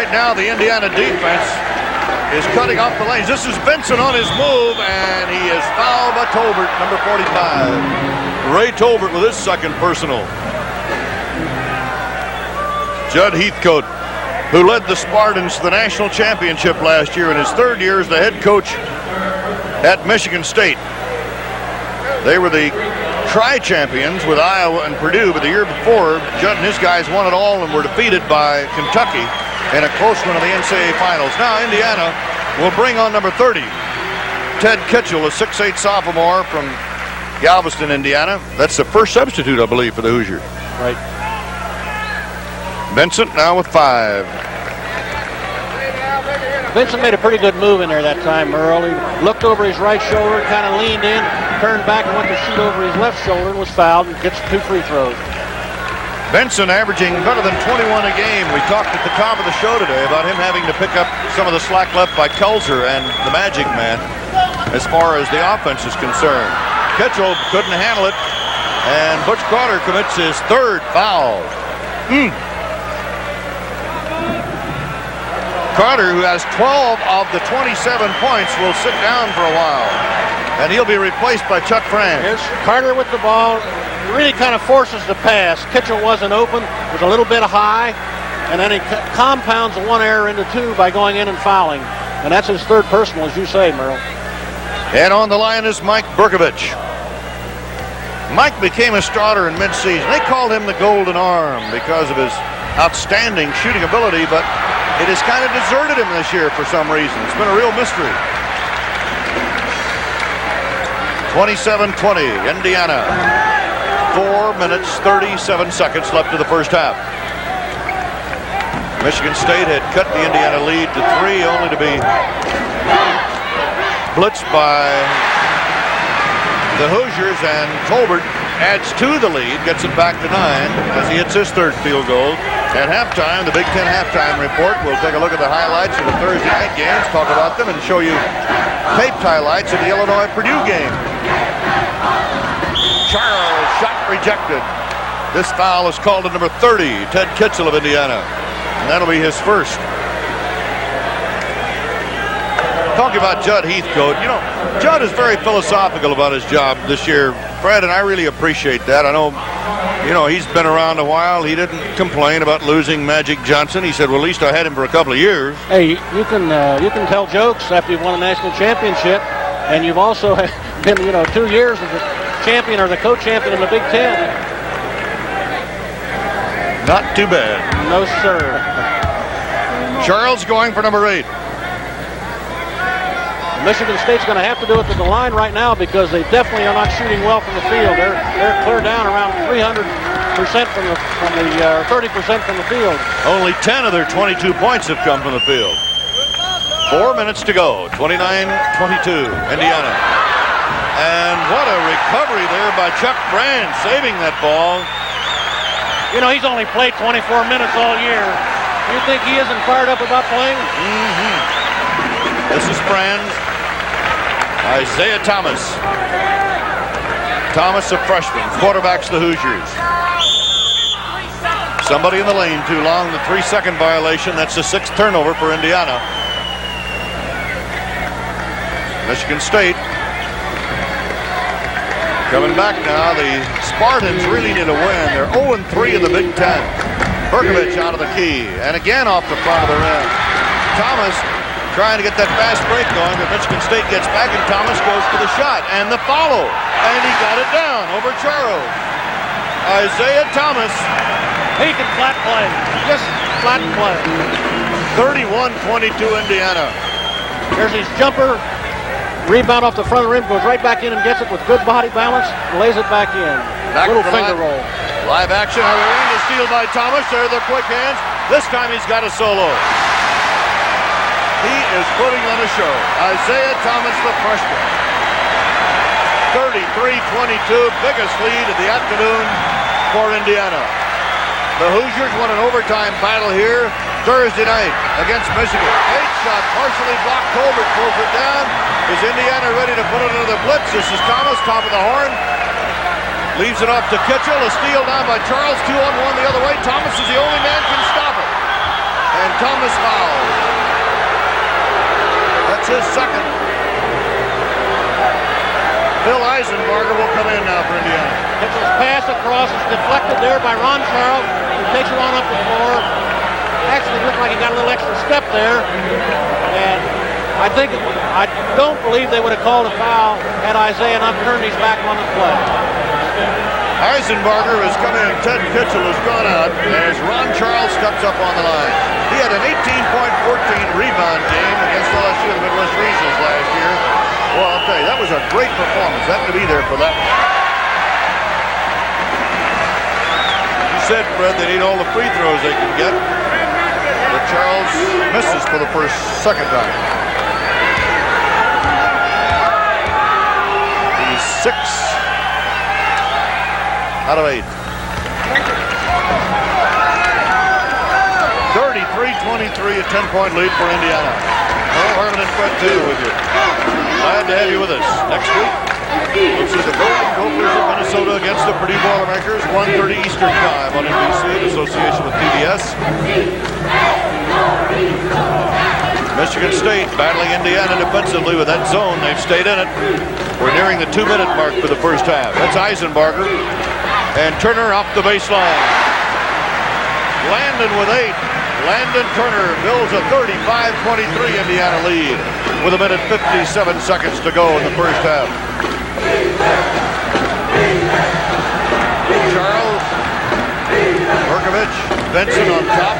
Right now, the Indiana defense is cutting off the lanes. This is Benson on his move, and he is fouled by Tolbert, number 45. Ray Tolbert with his second personal. Judd Heathcote, who led the Spartans to the national championship last year in his third year as the head coach at Michigan State. They were the tri-champions with Iowa and Purdue, but the year before, Judd and his guys won it all and were defeated by Kentucky in a close one of the NCAA finals. Now Indiana will bring on number 30, Ted Kitchell, a 6'8 sophomore from Galveston, Indiana. That's the first substitute, I believe, for the Hoosiers. Right. Vincent now with 5. Vincent made a pretty good move in there that time, Merle. He looked over his right shoulder, kind of leaned in, turned back and went to shoot over his left shoulder and was fouled and gets 2 free throws. Benson averaging better than 21 a game. We talked at the top of the show today about him having to pick up some of the slack left by Kelzer and the Magic Man as far as the offense is concerned. Kitchell couldn't handle it, and Butch Carter commits his 3rd foul. Carter, who has 12 of the 27 points, will sit down for a while, and he'll be replaced by Chuck Franz. Here's Carter with the ball. Really kind of forces the pass. Kitchell wasn't open, was a little bit high, and then he compounds the 1 error into 2 by going in and fouling. And that's his 3rd personal, as you say, Merle. And on the line is Mike Berkovich. Mike became a starter in midseason. They called him the Golden Arm because of his outstanding shooting ability, but it has kind of deserted him this year for some reason. It's been a real mystery. 27-20, Indiana. 4 minutes, 37 seconds left of the first half. Michigan State had cut the Indiana lead to 3, only to be blitzed by the Hoosiers, and Tolbert adds to the lead, gets it back to 9 as he hits his 3rd field goal. At halftime, the Big Ten halftime report, we'll take a look at the highlights of the Thursday night games, talk about them, and show you taped highlights of the Illinois-Purdue game. Charles, shot rejected. This foul is called to number 30, Ted Kitchell of Indiana, and that'll be his 1st. Talking about Judd Heathcote, you know, Judd is very philosophical about his job this year, Fred, and I really appreciate that. I know, you know, he's been around a while. He didn't complain about losing Magic Johnson. He said, well, at least I had him for a couple of years. Hey, you can tell jokes after you've won a national championship, and you've also been, 2 years as a champion or the co-champion in the Big Ten. Not too bad. No, sir. Charles going for number 8. Michigan State's going to have to do it to the line right now because they definitely are not shooting well from the field. They're clear down around 300% from the 30% from the field. Only 10 of their 22 points have come from the field. 4 minutes to go. 29-22, Indiana. And what a recovery there by Chuck Brand, saving that ball. You know, he's only played 24 minutes all year. You think he isn't fired up about playing? This is Brand. Isaiah Thomas. Thomas, a freshman, quarterbacks the Hoosiers. Somebody in the lane too long. The 3-second violation. That's the 6th turnover for Indiana. Michigan State coming back now. The Spartans really need a win. They're 0-3 in the Big Ten. Berkovich out of the key. And again off the front of the rim. Thomas trying to get that fast break going, but Michigan State gets back, and Thomas goes for the shot and the follow, and he got it down over Charo. Isaiah Thomas. He can flat play. Just flat play. 31-22 Indiana. There's his jumper. Rebound off the front of the rim, goes right back in and gets it with good body balance, lays it back in. Little finger roll. Live action. The steal by Thomas. There are the quick hands. This time he's got a solo. He is putting on a show. Isaiah Thomas, the freshman. 33-22, biggest lead of the afternoon for Indiana. The Hoosiers won an overtime battle here Thursday night against Michigan. 8-shot, partially blocked. Tolbert pulls it down. Is Indiana ready to put it under the blitz? This is Thomas, top of the horn. Leaves it off to Kitchell. A steal down by Charles. 2-on-1 the other way. Thomas is the only man can stop it. And Thomas fouled. That's his second. Bill Eisenbarger will come in now for Indiana. Gets his pass across. It's deflected there by Ron Charles, who takes it on up the floor. Actually looked like he got a little extra step there. And I don't believe they would have called a foul had Isaiah not turned his back on the play. Eisenbarger has come in. Ted Kitchell has gone out as Ron Charles steps up on the line. He had an 18-point, 14 rebound game against LSU in the Midwest Regionals last year. Well, I'll tell you, that was a great performance. Have to be there for that. You said, Fred, they need all the free throws they can get. But Charles misses for the second time. He's 6 out of 8. 33-23, a 10-point lead for Indiana. Merle, Harmon, and Fred Taylor with you. Glad to have you with us. Next week, we'll see the Golden Gophers of Minnesota against the Purdue Boilermakers, 1:30 Eastern Time on NBC in association with PBS. Michigan State battling Indiana defensively with that zone. They've stayed in it. We're nearing the 2-minute mark for the first half. That's Eisenbarger. And Turner off the baseline. Landon with 8. Landon Turner builds a 35-23 Indiana lead with 1:57 seconds to go in the first half. Charles, Berkovich, Benson on top.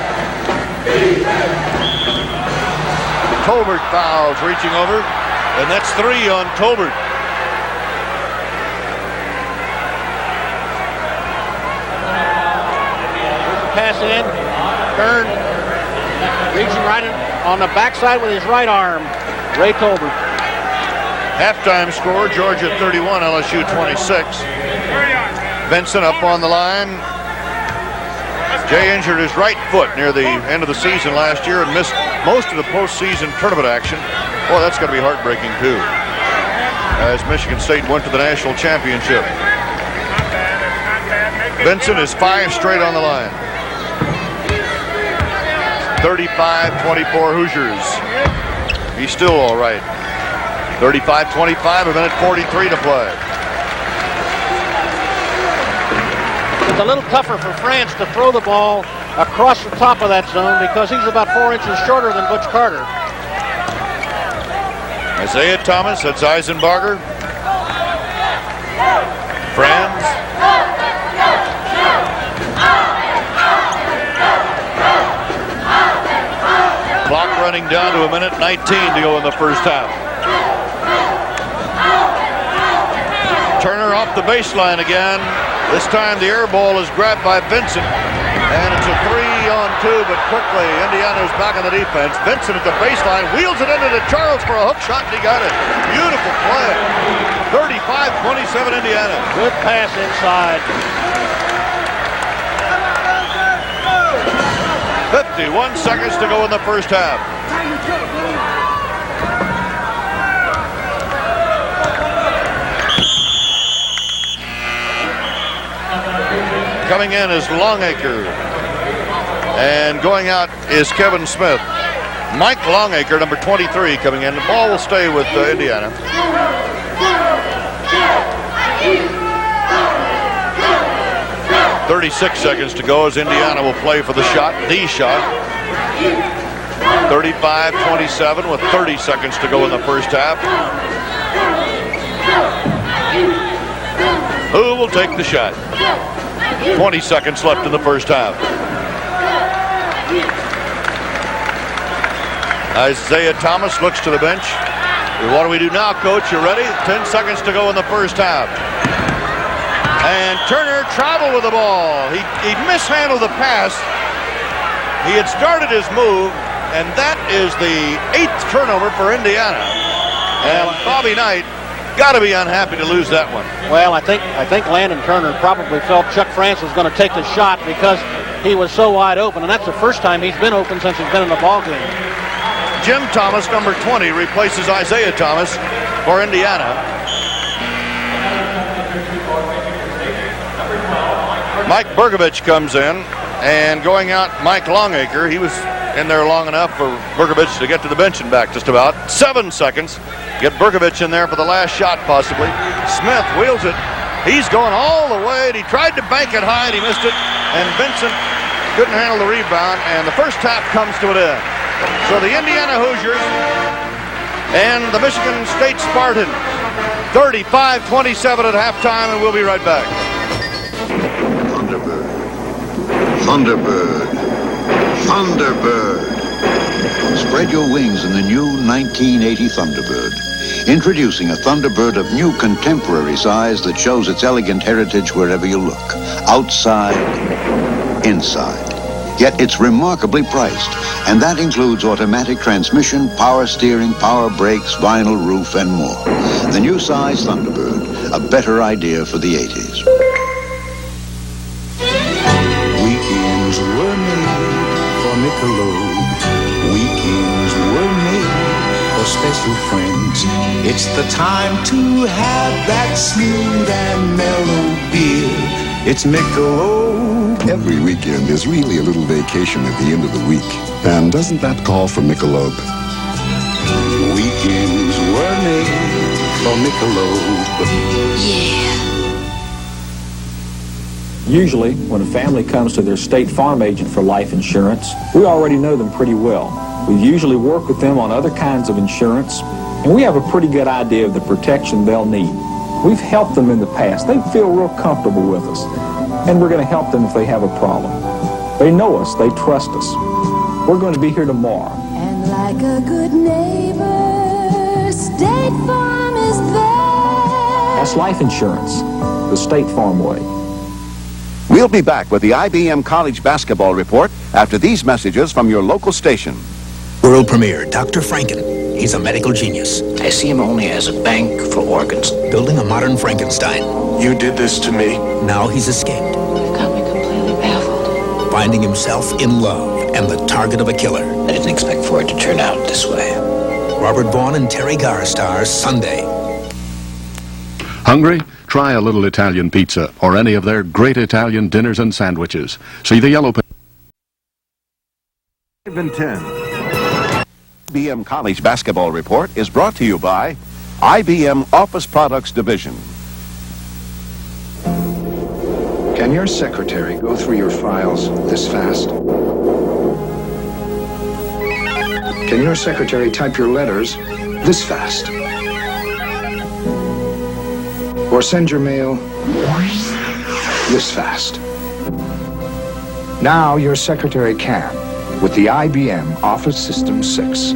Tolbert fouls, reaching over, and that's 3 on Tolbert. Pass in, Kern reaching right on the backside with his right arm. Ray Tolbert. Halftime score, Georgia 31, LSU 26. Benson up on the line. Jay injured his right foot near the end of the season last year and missed most of the postseason tournament action. Boy, that's going to be heartbreaking too, as Michigan State went to the national championship. Benson is 5 straight on the line. 35-24 Hoosiers. He's still all right. 35-25, 1:43 to play. It's a little tougher for France to throw the ball across the top of that zone because he's about 4 inches shorter than Butch Carter. Isaiah Thomas, that's Eisenbarger. Franz. Clock running down to 1:19 to go in the first half. Turner off the baseline again. This time the air ball is grabbed by Vincent. And it's a 3-on-2, but quickly Indiana's back on the defense. Vincent at the baseline, wheels it into Charles for a hook shot, and he got it. Beautiful play. 35-27 Indiana. Good pass inside. 51 seconds to go in the first half. Coming in is Longacre. And going out is Kevin Smith. Mike Longacre, number 23, coming in. The ball will stay with Indiana. .36 seconds to go as Indiana will play for the shot, the shot. 35-27 with 30 seconds to go in the first half. Who will take the shot? 20 seconds left in the first half. Isaiah Thomas looks to the bench. What do we do now, Coach? You ready? 10 seconds to go in the first half. And Turner traveled with the ball. He mishandled the pass. He had started his move, and that is the 8th turnover for Indiana. And Bobby Knight got to be unhappy to lose that one. Well, I think Landon Turner probably felt Chuck France was going to take the shot because he was so wide open, and that's the first time he's been open since he's been in the ball game. Jim Thomas, number 20, replaces Isaiah Thomas for Indiana. Mike Berkovich comes in, and going out Mike Longacre. He was in there long enough for Berkovich to get to the bench and back just about. 7 seconds. Get Berkovich in there for the last shot, possibly. Smith wheels it. He's going all the way. And he tried to bank it high, and he missed it. And Vincent couldn't handle the rebound, and the first half comes to an end. So the Indiana Hoosiers and the Michigan State Spartans, 35-27 at halftime, and we'll be right back. Thunderbird. Thunderbird. Thunderbird. Spread your wings in the new 1980 Thunderbird. Introducing a Thunderbird of new contemporary size that shows its elegant heritage wherever you look. Outside, inside. Yet it's remarkably priced, and that includes automatic transmission, power steering, power brakes, vinyl roof, and more. The new size Thunderbird, a better idea for the 80s. Weekends were made for Michelob. Weekends were made for special friends. It's the time to have that smooth and mellow beer. It's Michelob. Every weekend is really a little vacation at the end of the week. And doesn't that call for Michelob? Weekends were made for Michelob. Yeah. Usually, when a family comes to their State Farm agent for life insurance, we already know them pretty well. We usually work with them on other kinds of insurance, and we have a pretty good idea of the protection they'll need. We've helped them in the past. They feel real comfortable with us. And we're going to help them if they have a problem. They know us. They trust us. We're going to be here tomorrow. And like a good neighbor, State Farm is there. That's life insurance, the State Farm way. We'll be back with the IBM College Basketball Report after these messages from your local station. World premiere, Dr. Franken. He's a medical genius. I see him only as a bank for organs. Building a modern Frankenstein. You did this to me. Now he's escaped. You've got me completely baffled. Finding himself in love and the target of a killer. I didn't expect for it to turn out this way. Robert Vaughn and Terry Garr stars Sunday. Hungry? Try a little Italian pizza or any of their great Italian dinners and sandwiches. See the yellow... 5 and 10. IBM College Basketball Report is brought to you by IBM Office Products Division. Can your secretary go through your files this fast? Can your secretary type your letters this fast? Or send your mail this fast? Now your secretary can with the IBM Office System 6.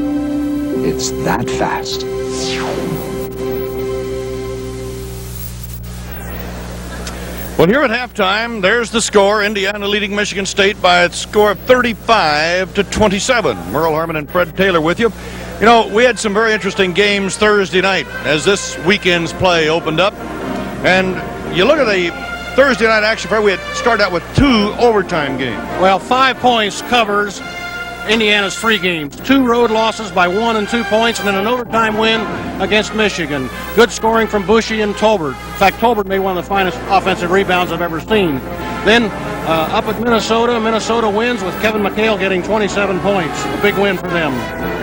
It's that fast. Well, here at halftime, there's the score. Indiana leading Michigan State by a score of 35-27. Merle, Harmon, and Fred Taylor with you. You know, we had some very interesting games Thursday night as this weekend's play opened up. And you look at the Thursday night action, Fred, we had started out with 2 overtime games. Well, 5 points covers Indiana's 3 games. 2 road losses by 1 and 2 points, and then an overtime win against Michigan. Good scoring from Bushy and Tolbert. In fact, Tolbert made one of the finest offensive rebounds I've ever seen. Then up at Minnesota, Minnesota wins with Kevin McHale getting 27 points. A big win for them.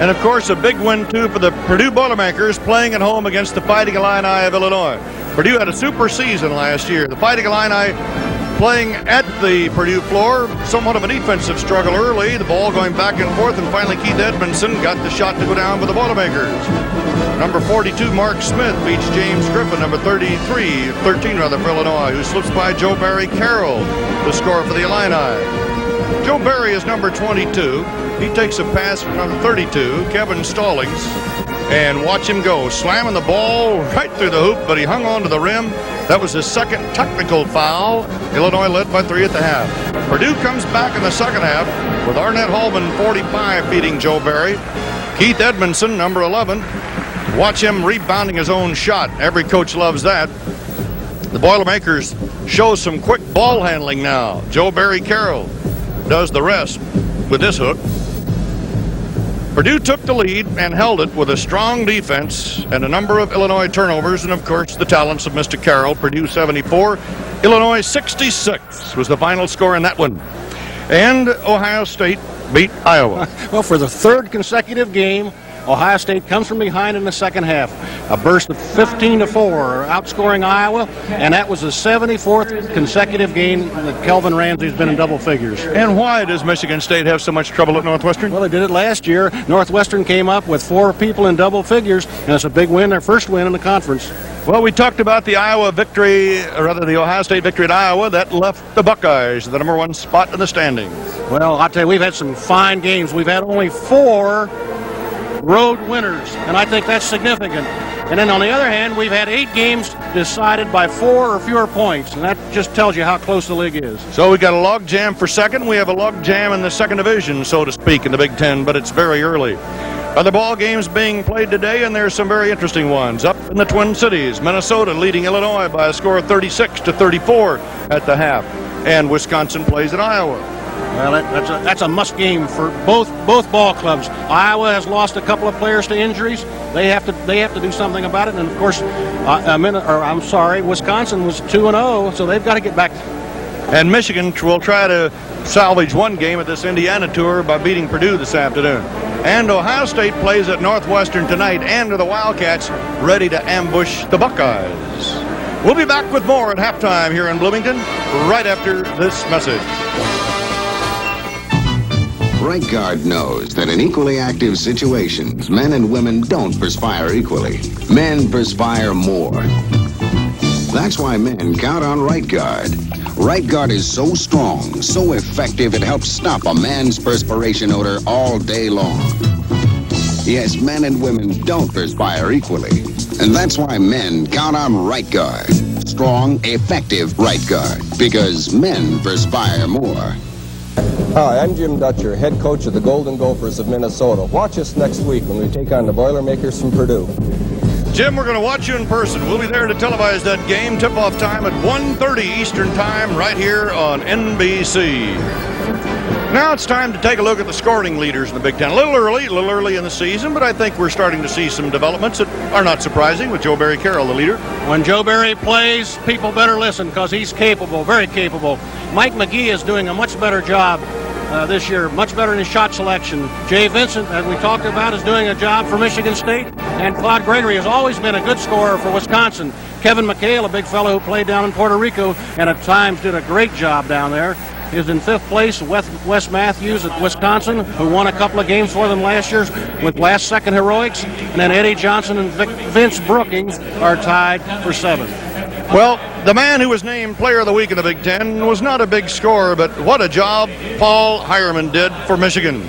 And, of course, a big win, too, for the Purdue Boilermakers playing at home against the Fighting Illini of Illinois. Purdue had a super season last year. The Fighting Illini playing at the Purdue floor, somewhat of a defensive struggle early, the ball going back and forth, and finally Keith Edmondson got the shot to go down for the Boilermakers. Number 42, Mark Smith, beats James Griffin, number 13 for Illinois, who slips by Joe Barry Carroll, the scorer for the Illini. Joe Barry is number 22. He takes a pass from number 32, Kevin Stallings, and watch him go, slamming the ball right through the hoop, but he hung on to the rim. That was his second technical foul. Illinois led by 3 at the half. Purdue comes back in the second half with Arnett Hallman, 45, beating Joe Barry. Keith Edmondson, number 11. Watch him rebounding his own shot. Every coach loves that. The Boilermakers show some quick ball handling now. Joe Barry Carroll does the rest with this hook. Purdue took the lead and held it with a strong defense and a number of Illinois turnovers, and of course the talents of Mr. Carroll. Purdue 74, Illinois 66 was the final score in that one. And Ohio State beat Iowa? Well, for the third consecutive game, Ohio State comes from behind in the second half. A burst of 15-4, outscoring Iowa, and that was the 74th consecutive game that Kelvin Ramsey's been in double figures. And why does Michigan State have so much trouble at Northwestern? Well, they did it last year. Northwestern came up with 4 people in double figures, and it's a big win, their first win in the conference. Well, we talked about the Iowa victory, or rather the Ohio State victory at Iowa. That left the Buckeyes the number 1 spot in the standings. Well, I'll tell you, we've had some fine games. We've had only 4 road winners, and I think that's significant. And then on the other hand, we've had 8 games decided by 4 or fewer points, and that just tells you how close the league is. So we got a log jam for second. We have a log jam in the second division, so to speak, in the Big Ten, but it's very early. Other ball games being played today, and there's some very interesting ones. Up in the Twin Cities, Minnesota leading Illinois by a score of 36-34 at the half, and Wisconsin plays at Iowa. Well, that's a must game for both ball clubs. Iowa has lost a couple of players to injuries. They have to do something about it. And of course, Wisconsin was 2-0, so they've got to get back. And Michigan will try to salvage one game at this Indiana tour by beating Purdue this afternoon. And Ohio State plays at Northwestern tonight, and are the Wildcats ready to ambush the Buckeyes. We'll be back with more at halftime here in Bloomington right after this message. Right Guard knows that in equally active situations, men and women don't perspire equally. Men perspire more. That's why men count on Right Guard. Right Guard is so strong, so effective, it helps stop a man's perspiration odor all day long. Yes, men and women don't perspire equally. And that's why men count on Right Guard. Strong, effective Right Guard. Because men perspire more. Hi, I'm Jim Dutcher, head coach of the Golden Gophers of Minnesota. Watch us next week when we take on the Boilermakers from Purdue. Jim, we're going to watch you in person. We'll be there to televise that game. Tip-off time at 1:30 Eastern Time right here on NBC. Now it's time to take a look at the scoring leaders in the Big Ten. A little early in the season, but I think we're starting to see some developments that are not surprising with Joe Barry Carroll, the leader. When Joe Barry plays, people better listen because he's capable, very capable. Mike McGee is doing a much better job this year, much better in his shot selection. Jay Vincent, as we talked about, is doing a job for Michigan State. And Claude Gregory has always been a good scorer for Wisconsin. Kevin McHale, a big fellow who played down in Puerto Rico and at times did a great job down there, is in 5th place. Wes Matthews at Wisconsin, who won a couple of games for them last year with last-second heroics. And then Eddie Johnson and Vince Brookings are tied for 7th. Well, the man who was named Player of the Week in the Big Ten was not a big scorer, but what a job Paul Harmon did for Michigan.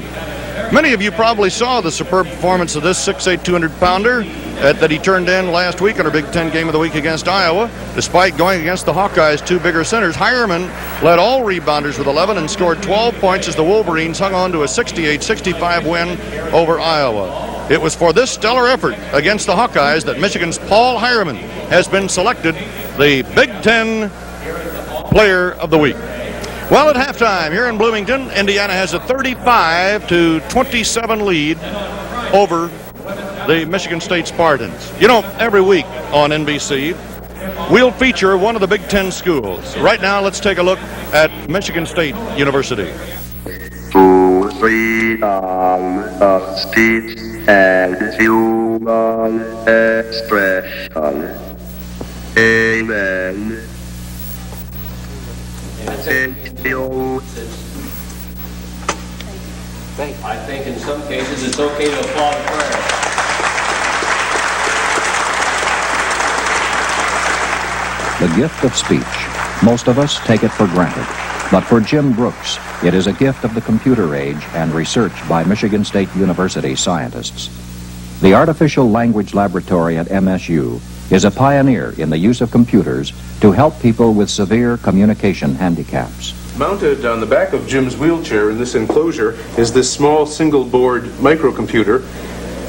Many of you probably saw the superb performance of this 6'8", 200-pounder that he turned in last week in our Big Ten Game of the Week against Iowa. Despite going against the Hawkeyes, 2 bigger centers, Harmon led all rebounders with 11 and scored 12 points as the Wolverines hung on to a 68-65 win over Iowa. It was for this stellar effort against the Hawkeyes that Michigan's Paul Harmon has been selected the Big Ten Player of the Week. Well, at halftime here in Bloomington, Indiana has a 35-27 lead over the Michigan State Spartans. You know, every week on NBC, we'll feature one of the Big Ten schools. Right now, let's take a look at Michigan State University. Freedom of speech and human expression. Amen. I think in some cases it's okay to applaud prayer. The gift of speech. Most of us take it for granted. But for Jim Brooks, it is a gift of the computer age and research by Michigan State University scientists. The Artificial Language Laboratory at MSU is a pioneer in the use of computers to help people with severe communication handicaps. Mounted on the back of Jim's wheelchair in this enclosure is this small single-board microcomputer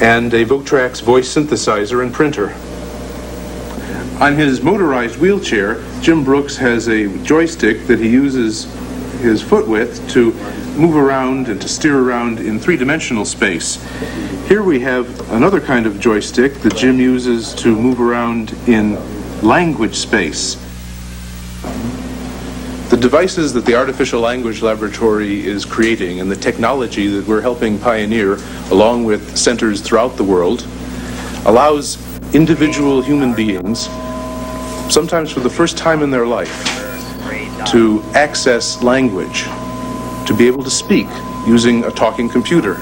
and a Votrax voice synthesizer and printer. On his motorized wheelchair, Jim Brooks has a joystick that he uses his foot with to move around and to steer around in three-dimensional space. Here we have another kind of joystick that Jim uses to move around in language space. The devices that the Artificial Language Laboratory is creating and the technology that we're helping pioneer, along with centers throughout the world, allows individual human beings, sometimes for the first time in their life, to access language, to be able to speak using a talking computer,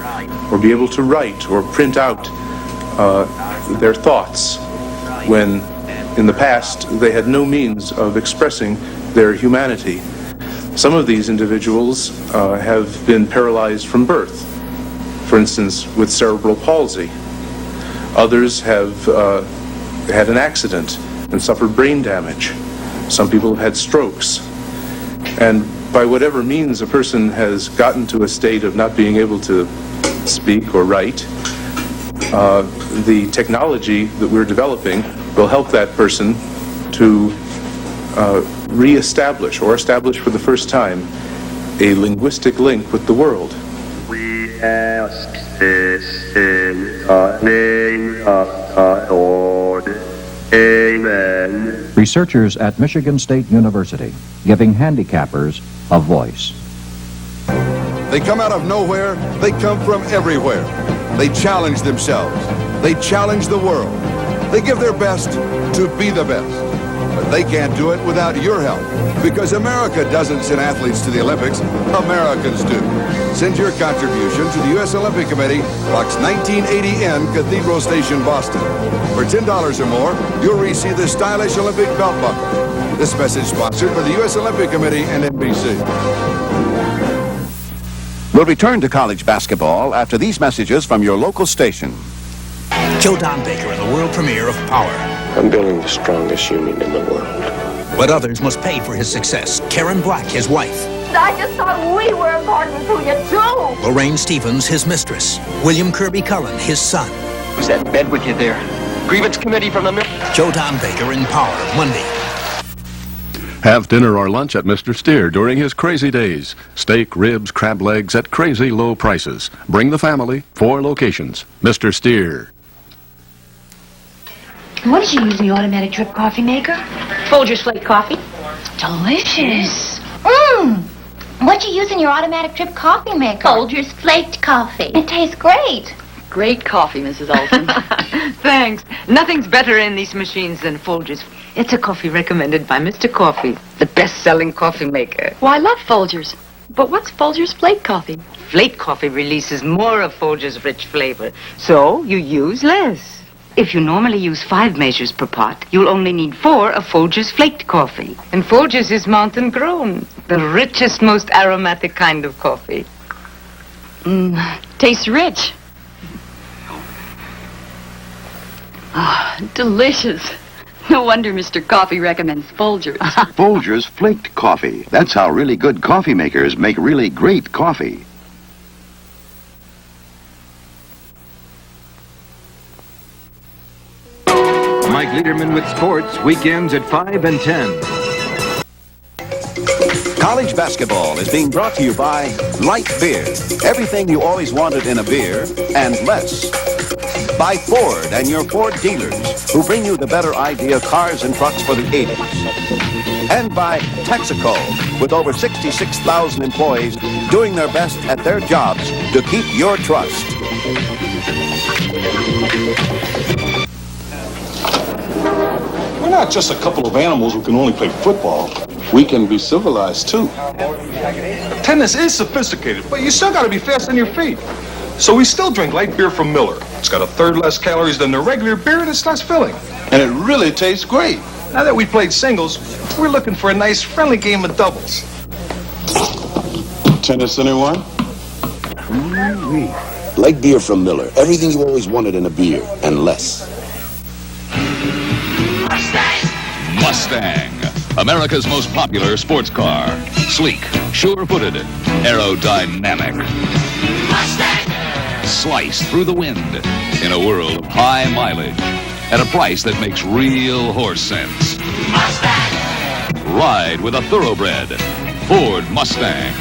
or be able to write or print out their thoughts when in the past they had no means of expressing their humanity. Some of these individuals have been paralyzed from birth, for instance with cerebral palsy. Others have had an accident and suffered brain damage. Some people have had strokes. And by whatever means a person has gotten to a state of not being able to speak or write, the technology that we're developing will help that person to re-establish or establish for the first time a linguistic link with the world. We ask this in the name of the Lord. Amen. Researchers at Michigan State University giving handicappers a voice. They come out of nowhere, they come from everywhere. They challenge themselves, they challenge the world. They give their best to be the best. But they can't do it without your help, because America doesn't send athletes to the Olympics, Americans do. Send your contribution to the U.S. Olympic Committee, Box 1980N, Cathedral Station, Boston. For $10 or more, you'll receive the stylish Olympic belt buckle. This message sponsored by the U.S. Olympic Committee and NBC. We'll return to college basketball after these messages from your local station. Joe Don Baker in the world premiere of Power. I'm building the strongest union in the world. But others must pay for his success. Karen Black, his wife. I just thought we were important to you, too. Lorraine Stevens, his mistress. William Kirby Cullen, his son. Who's that bed with you there? Grievance committee from the... Joe Don Baker in Power, Monday. Have dinner or lunch at Mr. Steer during his crazy days. Steak, ribs, crab legs at crazy low prices. Bring the family. 4 locations. Mr. Steer. What did you use in the automatic drip coffee maker? Folgers Flake coffee. Delicious. What'd you use in your automatic drip coffee maker? Folgers Flaked coffee. It tastes great. Great coffee, Mrs. Olson. Thanks. Nothing's better in these machines than Folgers. It's a coffee recommended by Mr. Coffee, the best-selling coffee maker. Well, I love Folgers. But what's Folgers Flake coffee? Flake coffee releases more of Folgers' rich flavor, so you use less. If you normally use 5 measures per pot, you'll only need 4 of Folgers Flaked coffee. And Folgers is mountain grown, the richest, most aromatic kind of coffee. Tastes rich. Delicious. No wonder Mr. Coffee recommends Folgers. Folgers Flaked coffee. That's how really good coffee makers make really great coffee. Mike Liederman with sports, weekends at 5 and 10. College basketball is being brought to you by Light Beer. Everything you always wanted in a beer and less. By Ford and your Ford dealers, who bring you the better idea cars and trucks for the 80s. And by Texaco, with over 66,000 employees doing their best at their jobs to keep your trust. We're not just a couple of animals who can only play football. We can be civilized, too. Tennis is sophisticated, but you still got to be fast on your feet. So we still drink light beer from Miller. It's got 1/3 less calories than the regular beer, and it's less filling. And it really tastes great. Now that we played singles, we're looking for a nice, friendly game of doubles. Tennis, anyone? Ooh-wee. Light beer from Miller. Everything you always wanted in a beer, and less. Mustang, America's most popular sports car. Sleek, sure-footed, aerodynamic. Mustang! Slice through the wind in a world of high mileage at a price that makes real horse sense. Mustang! Ride with a thoroughbred Ford Mustang.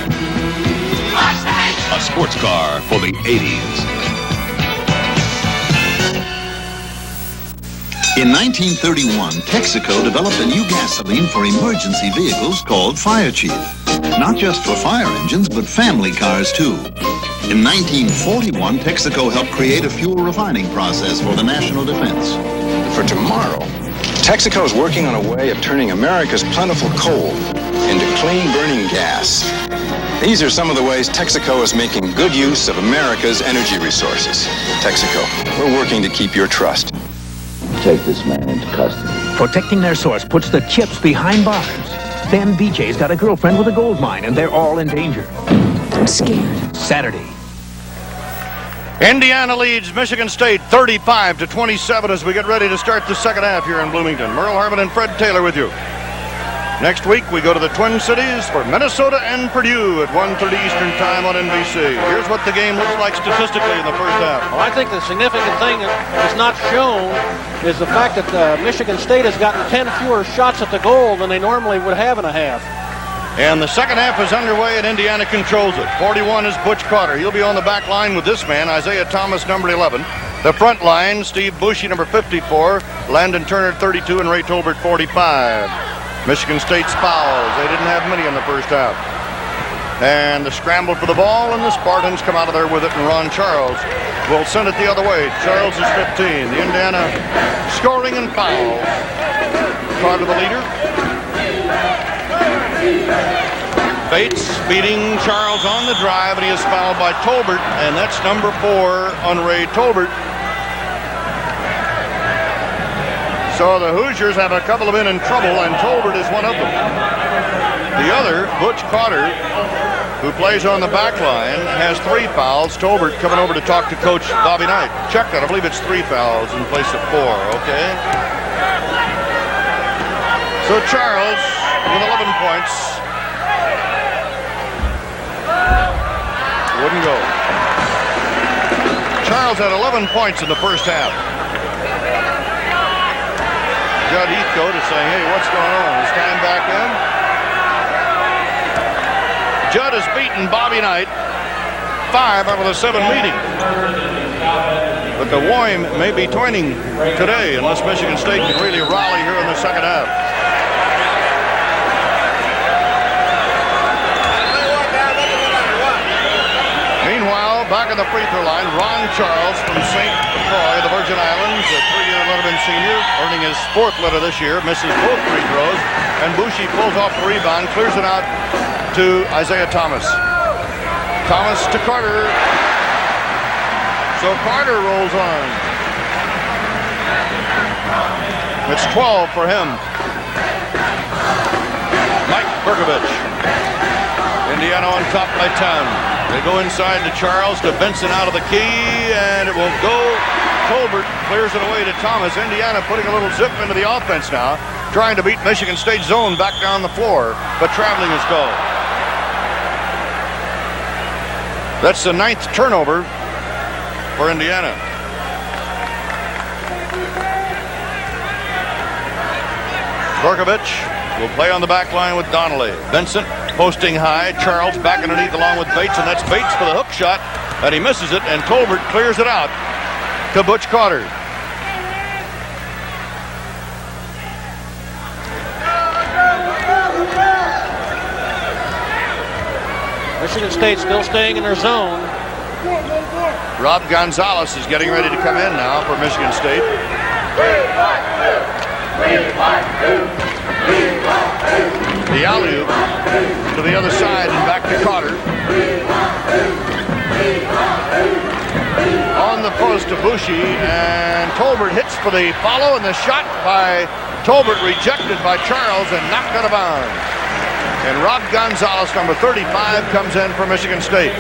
Mustang! A sports car for the 80s. In 1931, Texaco developed a new gasoline for emergency vehicles called Fire Chief. Not just for fire engines, but family cars, too. In 1941, Texaco helped create a fuel refining process for the national defense. For tomorrow, Texaco is working on a way of turning America's plentiful coal into clean burning gas. These are some of the ways Texaco is making good use of America's energy resources. Texaco, we're working to keep your trust. Take this man into custody. Protecting their source puts the chips behind bars. Then BJ's got a girlfriend with a gold mine, and they're all in danger. I'm scared. Saturday. Indiana leads Michigan State 35-27 as we get ready to start the second half here in Bloomington. Merle, Harmon, and Fred Taylor with you. Next week, we go to the Twin Cities for Minnesota and Purdue at 1:30 Eastern Time on NBC. Here's what the game looks like statistically in the first half. Well, I think the significant thing that's not shown is the fact that Michigan State has gotten 10 fewer shots at the goal than they normally would have in a half. And the second half is underway, and Indiana controls it. 41 is Butch Carter. He'll be on the back line with this man, Isaiah Thomas, number 11. The front line, Steve Bushy, number 54. Landon Turner, 32, and Ray Tolbert, 45. Michigan State's fouls. They didn't have many in the first half. And the scramble for the ball, and the Spartans come out of there with it, and Ron Charles will send it the other way. Charles is 15. The Indiana scoring and fouls. Carter, the leader. Bates beating Charles on the drive, and he is fouled by Tolbert, and that's number 4 on Ray Tolbert. So the Hoosiers have a couple of men in trouble, and Tolbert is one of them. The other, Butch Carter, who plays on the back line, has 3 fouls. Tolbert coming over to talk to Coach Bobby Knight. Check that. I believe it's 3 fouls in place of 4, okay? So Charles with 11 points. Wouldn't go. Charles had 11 points in the first half. Judd Heathcote is saying, hey, what's going on? Is time back in? Judd has beaten Bobby Knight 5 out of the 7 meetings. But the Woim may be twining today unless Michigan State can really rally here in the second half. Meanwhile, back on the free throw line, Ron Charles from St. Croix, the Virgin Islands, a 3-year Letterman senior, earning his 4th letter this year, misses both free throws, and Bushy pulls off the rebound, clears it out to Isaiah Thomas. Thomas to Carter. So Carter rolls on. It's 12 for him. Mike Berkovich. Indiana on top by 10. They go inside to Charles, to Benson out of the key, and it won't go. Tolbert clears it away to Thomas. Indiana putting a little zip into the offense now, trying to beat Michigan State's zone back down the floor, but traveling is go. That's the 9th turnover for Indiana. Berkovich will play on the back line with Donnelly. Vincent posting high. Charles back underneath along with Bates, and that's Bates for the hook shot, and he misses it, and Tolbert clears it out to Butch Carter. Michigan State still staying in their zone. Rob Gonzalez is getting ready to come in now for Michigan State. The alley-oop to the other side and back to Carter. On the post to Bushy, and Tolbert hits for the follow, and the shot by Tolbert rejected by Charles and knocked out of bounds. And Rob Gonzalez, number 35, comes in for Michigan State.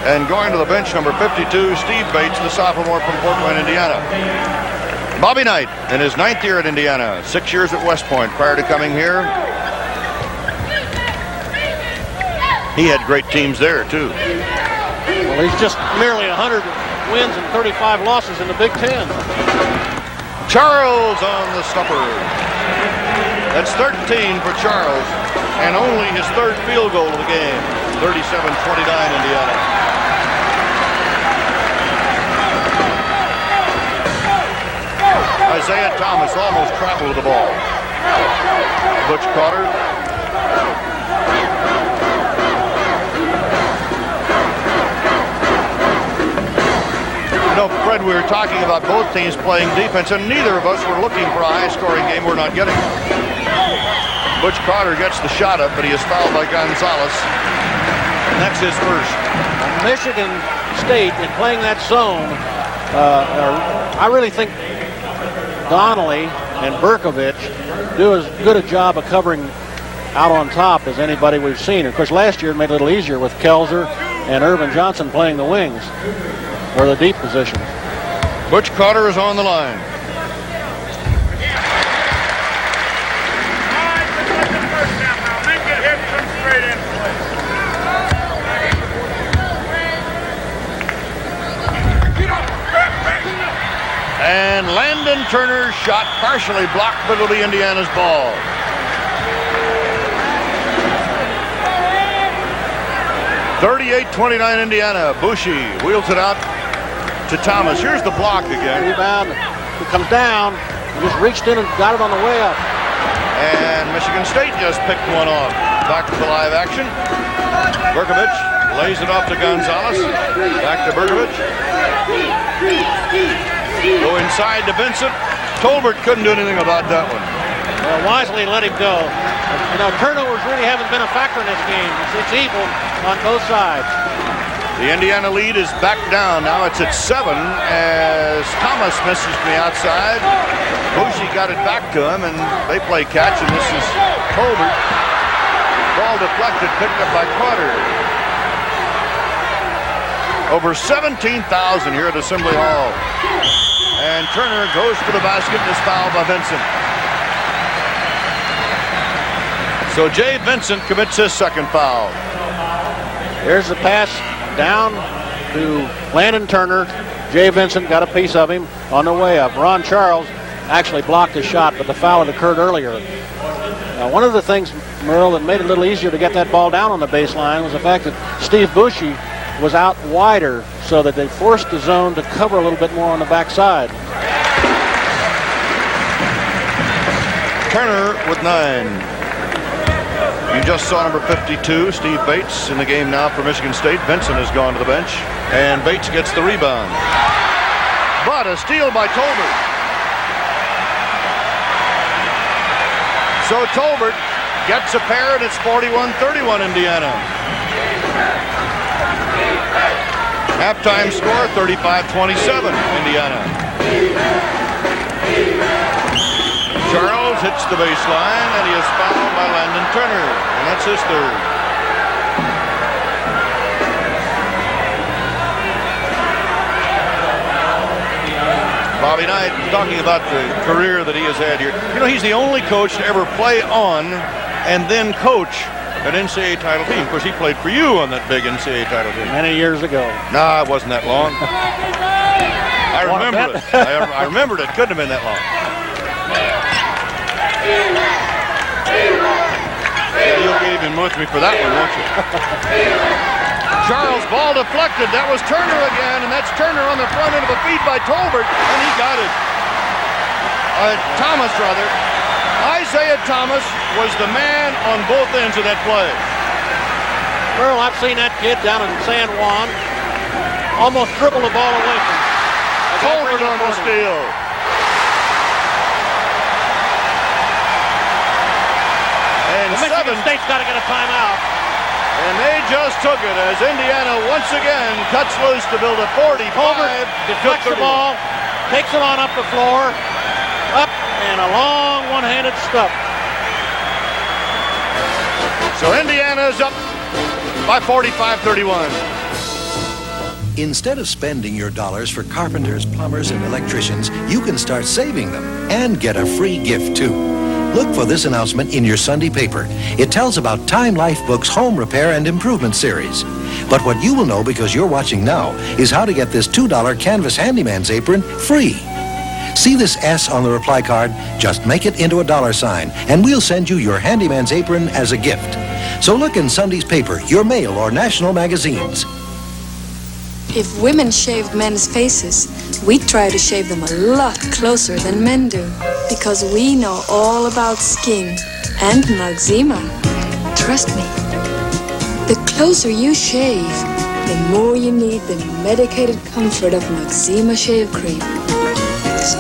And going to the bench, number 52, Steve Bates, the sophomore from Fort Wayne, Indiana. Bobby Knight in his 9th year at Indiana, 6 years at West Point prior to coming here. He had great teams there, too. Well, he's just merely 100 wins and 35 losses in the Big Ten. Charles on the stopper. That's 13 for Charles, and only his 3rd field goal of the game. 37-29 Indiana. Isaiah Thomas almost traveled the ball. Butch Carter. You know, Fred, we were talking about both teams playing defense, and neither of us were looking for a high-scoring game. We're not getting it. Butch Carter gets the shot up, but he is fouled by Gonzalez. And that's his first. Michigan State, in playing that zone, I really think Donnelly and Berkovich do as good a job of covering out on top as anybody we've seen. Of course, last year it made it a little easier with Kelzer and Irvin Johnson playing the wings, or the deep position. Butch Carter is on the line. And Landon Turner's shot partially blocked, but it'll be Indiana's ball. (38-29) Indiana. Bushy wheels it out to Thomas. Here's the block again. Rebound. It comes down. He just reached in and got it on the way up. And Michigan State just picked one off. Back to the live action. Berkovich lays it off to Gonzalez. Back to Berkovich. Go inside to Vincent. Tolbert couldn't do anything about that one. Well, wisely let him go. You know, turnovers really haven't been a factor in this game. It's equal on both sides. The Indiana lead is back down. Now it's at 7 as Thomas misses from the outside. Bushy got it back to him, and they play catch, and this is Tolbert. Ball deflected, picked up by Carter. Over 17,000 here at Assembly Hall. And Turner goes to the basket and is fouled by Vincent. So Jay Vincent commits his second foul. Here's the pass down to Landon Turner. Jay Vincent got a piece of him on the way up. Ron Charles actually blocked the shot, but the foul had occurred earlier. Now, one of the things, Merle, that made it a little easier to get that ball down on the baseline was the fact that Steve Bushy was out wider, so that they forced the zone to cover a little bit more on the backside. Turner with 9. You just saw number 52, Steve Bates, in the game now for Michigan State. Vincent has gone to the bench, and Bates gets the rebound. But a steal by Tolbert. So Tolbert gets a pair, and it's 41-31 Indiana. Halftime score, 35-27 Indiana. Charles hits the baseline, and he is fouled by Landon Turner, and that's his third. Bobby Knight talking about the career that he has had here. You know, he's the only coach to ever play on and then coach an NCAA title team. Of course, he played for you on that big NCAA title team. Many years ago. Nah, it wasn't that long. I remember it. I remembered it. Couldn't have been that long. Yeah, you'll be even with me for that one, won't you? Charles, ball deflected. That was Turner again, and that's Turner on the front end of a feed by Tolbert, and he got it. Thomas, rather. Isaiah Thomas was the man on both ends of that play. Merle, I've seen that kid down in San Juan almost dribble the ball away from him. Tolbert on the steal. And Michigan State's got to get a timeout. And they just took it as Indiana once again cuts loose to build a 45. Tolbert deflects the ball, takes it on up the floor, up, and a long one-handed stuff. So Indiana's up by 45-31. Instead of spending your dollars for carpenters, plumbers, and electricians, you can start saving them and get a free gift, too. Look for this announcement in your Sunday paper. It tells about Time Life Book's Home Repair and Improvement Series. But what you will know because you're watching now is how to get this $2 Canvas Handyman's Apron free. See this S on the reply card? Just make it into a $sign, and we'll send you your Handyman's Apron as a gift. So look in Sunday's paper, your mail, or national magazines. If women shaved men's faces, we'd try to shave them a lot closer than men do. Because we know all about skin and Noxzema. Trust me. The closer you shave, the more you need the medicated comfort of Noxzema shave cream. So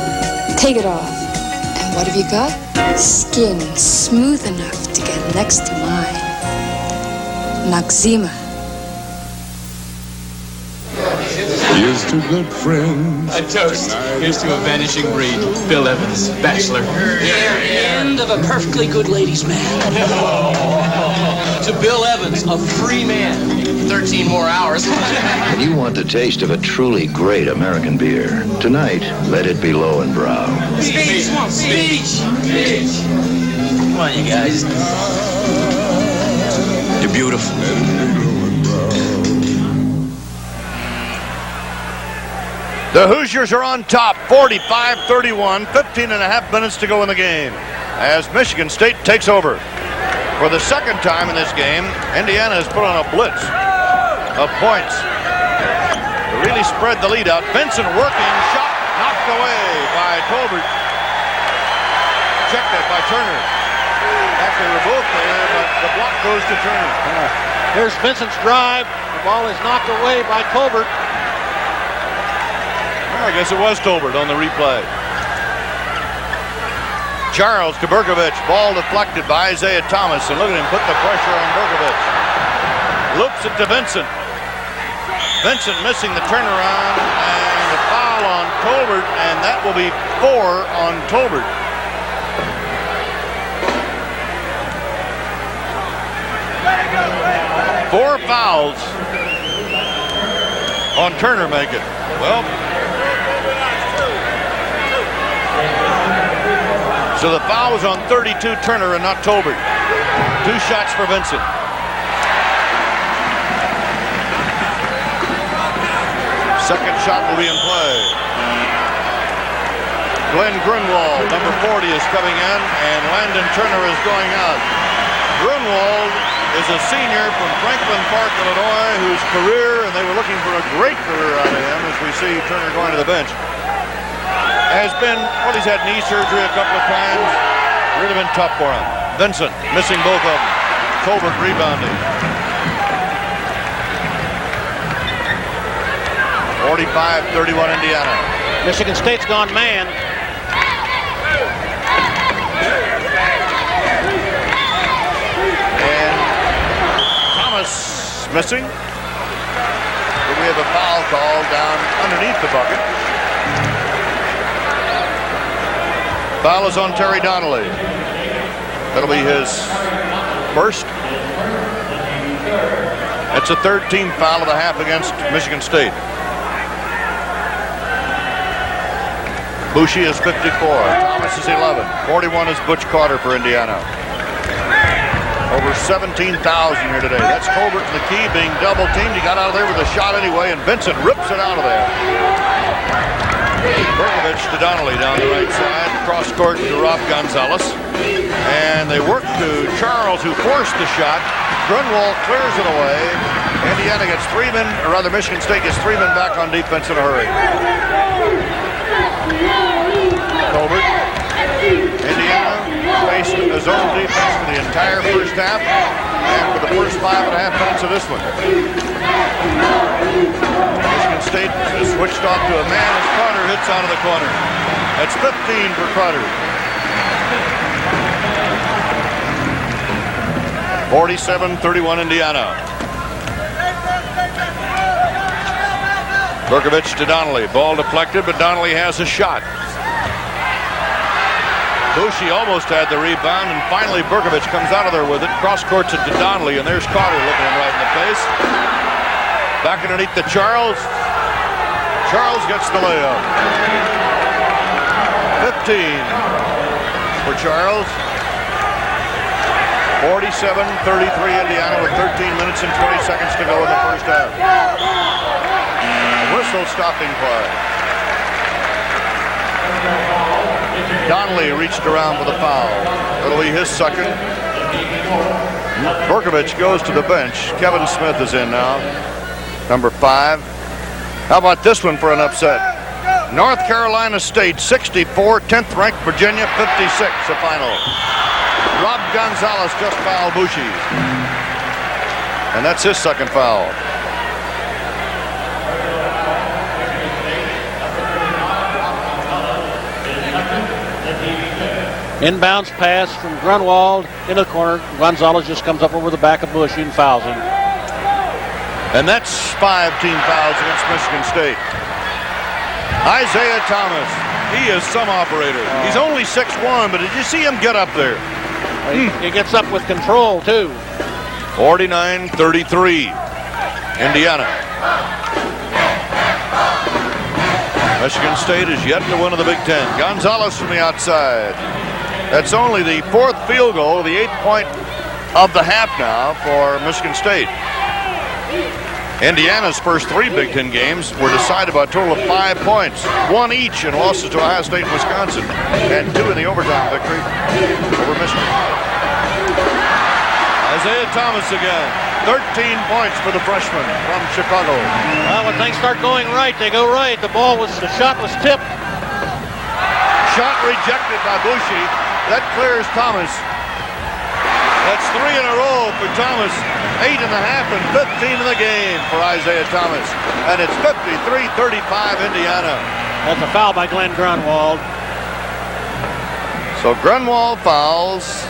take it off. And what have you got? Skin smooth enough to get next to mine. Noxzema. Here's to good friends. A toast. Here's to a vanishing breed. Bill Evans, bachelor. End of a perfectly good ladies' man. To Bill Evans, a free man. 13 more hours. When you want the taste of a truly great American beer, tonight, let it be Low and Brow. Speech! Come on, you guys. You're beautiful. The Hoosiers are on top, 45-31, 15 and a half minutes to go in the game as Michigan State takes over. For the second time in this game, Indiana has put on a blitz of points to really spread the lead out. Vincent working, shot knocked away by Tolbert. Checked it by Turner. Actually, they were both there, but the block goes to Turner. Here's Vincent's drive. The ball is knocked away by Tolbert. I guess it was Tolbert on the replay. Charles to Berkovich. Ball deflected by Isaiah Thomas. And look at him put the pressure on Berkovich. Loops it to Vincent. Vincent missing the turnaround. And the foul on Tolbert. And that will be 4 on Tolbert. Four fouls on Turner make it. Well, so the foul was on 32 Turner and not Tolbert. 2 shots for Vincent. Second shot will be in play. Glenn Grunwald, number 40, is coming in, and Landon Turner is going out. Grunwald is a senior from Franklin Park, Illinois, whose career, and they were looking for a great career out of him, as we see Turner going to the bench, has been, well, he's had knee surgery a couple of times. Really been tough for him. Vincent missing both of them. Tolbert rebounding. 45-31 Indiana. Michigan State's gone man. And Thomas missing. But we have a foul call down underneath the bucket. Foul is on Terry Donnelly. That'll be his first. It's a third team foul of the half against Michigan State. Boucher is 54. Thomas is 11. 41 is Butch Carter for Indiana. Over 17,000 here today. That's Colbert in the key being double teamed. He got out of there with a shot anyway, and Vincent rips it out of there. Berkovich to Donnelly down the right side. Cross court to Rob Gonzalez. And they work to Charles, who forced the shot. Grunwald clears it away. Indiana gets 3 men, or rather Michigan State gets 3 men back on defense in a hurry. Colbert. Indiana faced a zone defense for the entire first half and for the first 5.5 minutes of this one. Michigan State has switched off to a man as Carter hits out of the corner. That's 15 for Carter. 47-31 Indiana. Berkovich to Donnelly. Ball deflected, but Donnelly has a shot. Boucher almost had the rebound, and finally Berkovich comes out of there with it. Cross courts it to Donnelly, and there's Carter looking him right in the face. Back underneath to Charles. Charles gets the layup. 15 for Charles. 47-33 Indiana with 13 minutes and 20 seconds to go in the first half. Whistle stopping play. Donnelly reached around with a foul. It'll be his second. Berkovich goes to the bench. Kevin Smith is in now. Number 5. How about this one for an upset? North Carolina State 64, 10th ranked Virginia 56, the final. Rob Gonzalez just fouled Bushi. And that's his second foul. Inbounds pass from Grunwald into the corner. Gonzalez just comes up over the back of Bushi and fouls him. And that's 5 team fouls against Michigan State. Isaiah Thomas, he is some operator. He's only 6'1", but did you see him get up there? He gets up with control, too. 49-33, Indiana. Michigan State is yet to win in the Big Ten. Gonzalez from the outside. That's only the 4th field goal, the 8th point of the half now for Michigan State. Indiana's first 3 Big Ten games were decided by a total of 5 points, 1 each in losses to Ohio State and Wisconsin, and 2 in the overtime victory over Michigan. Isaiah Thomas again, 13 points for the freshman from Chicago. Well, when things start going right, they go right. The shot was tipped. Shot rejected by Bushi. That clears Thomas. That's 3 in a row for Thomas. 8 in the half and 15 in the game for Isaiah Thomas. And it's 53-35 Indiana. That's a foul by Glenn Grunwald. So Grunwald fouls.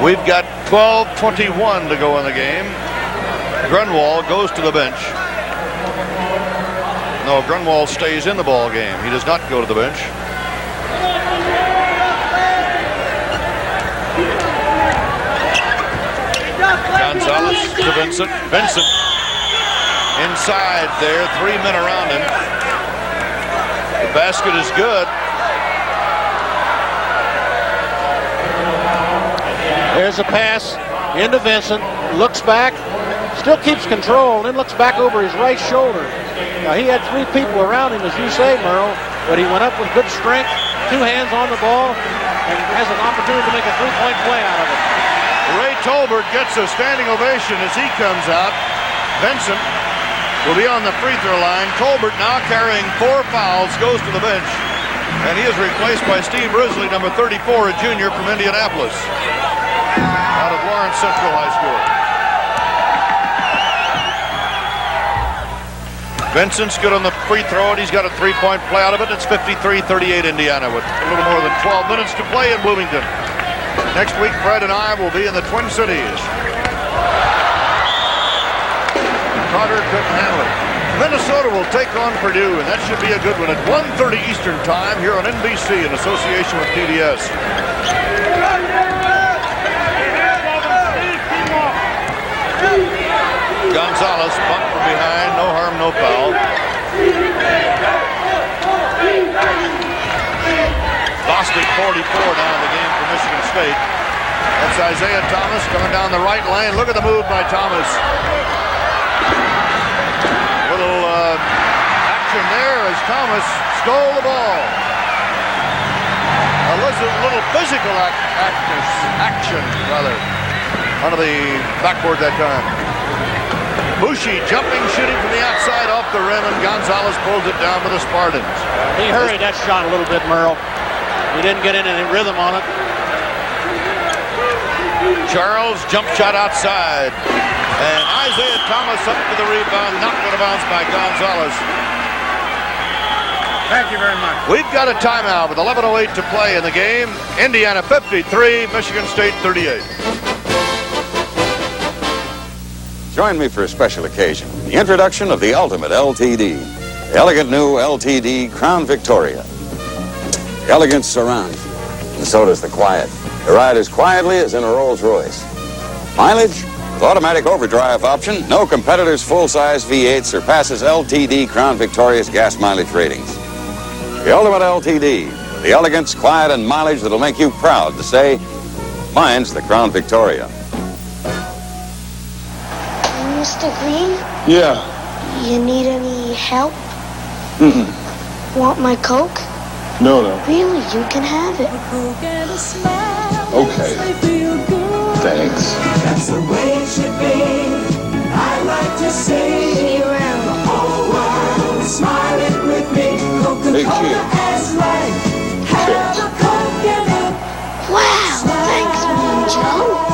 We've got 12:21 to go in the game. Grunwald goes to the bench. No, Grunwald stays in the ball game. He does not go to the bench. Gonzalez to Vincent. Vincent inside there. 3 men around him. The basket is good. There's a pass into Vincent. Looks back. Still keeps control. Then looks back over his right shoulder. Now, he had 3 people around him, as you say, Merle, but he went up with good strength, 2 hands on the ball, and has an opportunity to make a 3-point play out of it. Ray Tolbert gets a standing ovation as he comes out. Vincent will be on the free throw line. Tolbert now carrying 4 fouls, goes to the bench, and he is replaced by Steve Risley, number 34, a junior from Indianapolis, out of Lawrence Central High School. Vincent's good on the free throw, and he's got a 3-point play out of it. It's 53-38 Indiana with a little more than 12 minutes to play in Bloomington. Next week, Fred and I will be in the Twin Cities. Carter couldn't handle it. Minnesota will take on Purdue, and that should be a good one at 1:30 Eastern Time here on NBC in association with PBS. Gonzalez bumped from behind, no harm, no foul. Bostic 44 now in the game for Michigan State. That's Isaiah Thomas coming down the right lane. Look at the move by Thomas. Little action there as Thomas stole the ball. A little physical action, rather, under the backboard that time. Bushi jumping, shooting from the outside off the rim, and Gonzalez pulls it down for the Spartans. He hurried that shot a little bit, Merle. He didn't get any rhythm on it. Charles jump shot outside, and Isaiah Thomas up to the rebound, knocked out of bounds by Gonzalez. Thank you very much. We've got a timeout with 11:08 to play in the game. Indiana 53, Michigan State 38. Join me for a special occasion, the introduction of the ultimate LTD, the elegant new LTD Crown Victoria. The elegance surrounds, and so does the quiet. You ride as quietly as in a Rolls Royce. Mileage? With automatic overdrive option, no competitor's full-size V8 surpasses LTD Crown Victoria's gas mileage ratings. The ultimate LTD, the elegance, quiet, and mileage that'll make you proud to say, mine's the Crown Victoria. Mr. Green? Yeah. You need any help? Want my Coke? No. Really, you can have it. Okay. Thanks. That's the way it should be. I like to say, see you around the whole world, smiling with me. Coca-Cola as life. Have a Coke and a Wow, thanks, Mean Joe.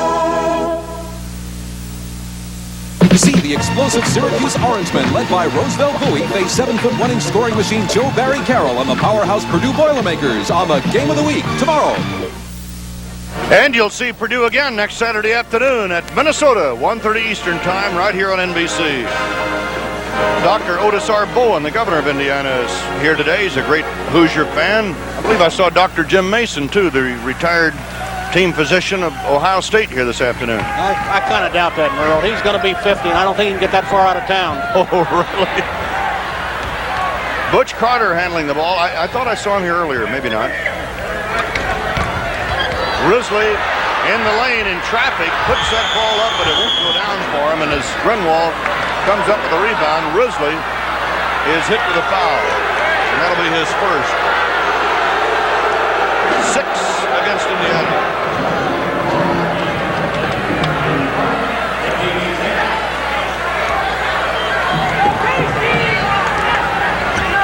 See the explosive Syracuse Orangemen, led by Roosevelt Bowie, face 7-foot running scoring machine Joe Barry Carroll and the powerhouse Purdue Boilermakers on the Game of the Week tomorrow. And you'll see Purdue again next Saturday afternoon at Minnesota, 1:30 Eastern Time, right here on NBC. Dr. Otis R. Bowen, the governor of Indiana, is here today. He's a great Hoosier fan. I believe I saw Dr. Jim Mason, too, the retired team physician of Ohio State, here this afternoon. I kind of doubt that, Merle. He's going to be 50, and I don't think he can get that far out of town. Oh, really? Butch Carter handling the ball. I thought I saw him here earlier. Maybe not. Risley in the lane in traffic, puts that ball up, but it won't go down for him. And as Grunwald comes up with a rebound, Risley is hit with a foul. And that'll be his first. 6 against Indiana.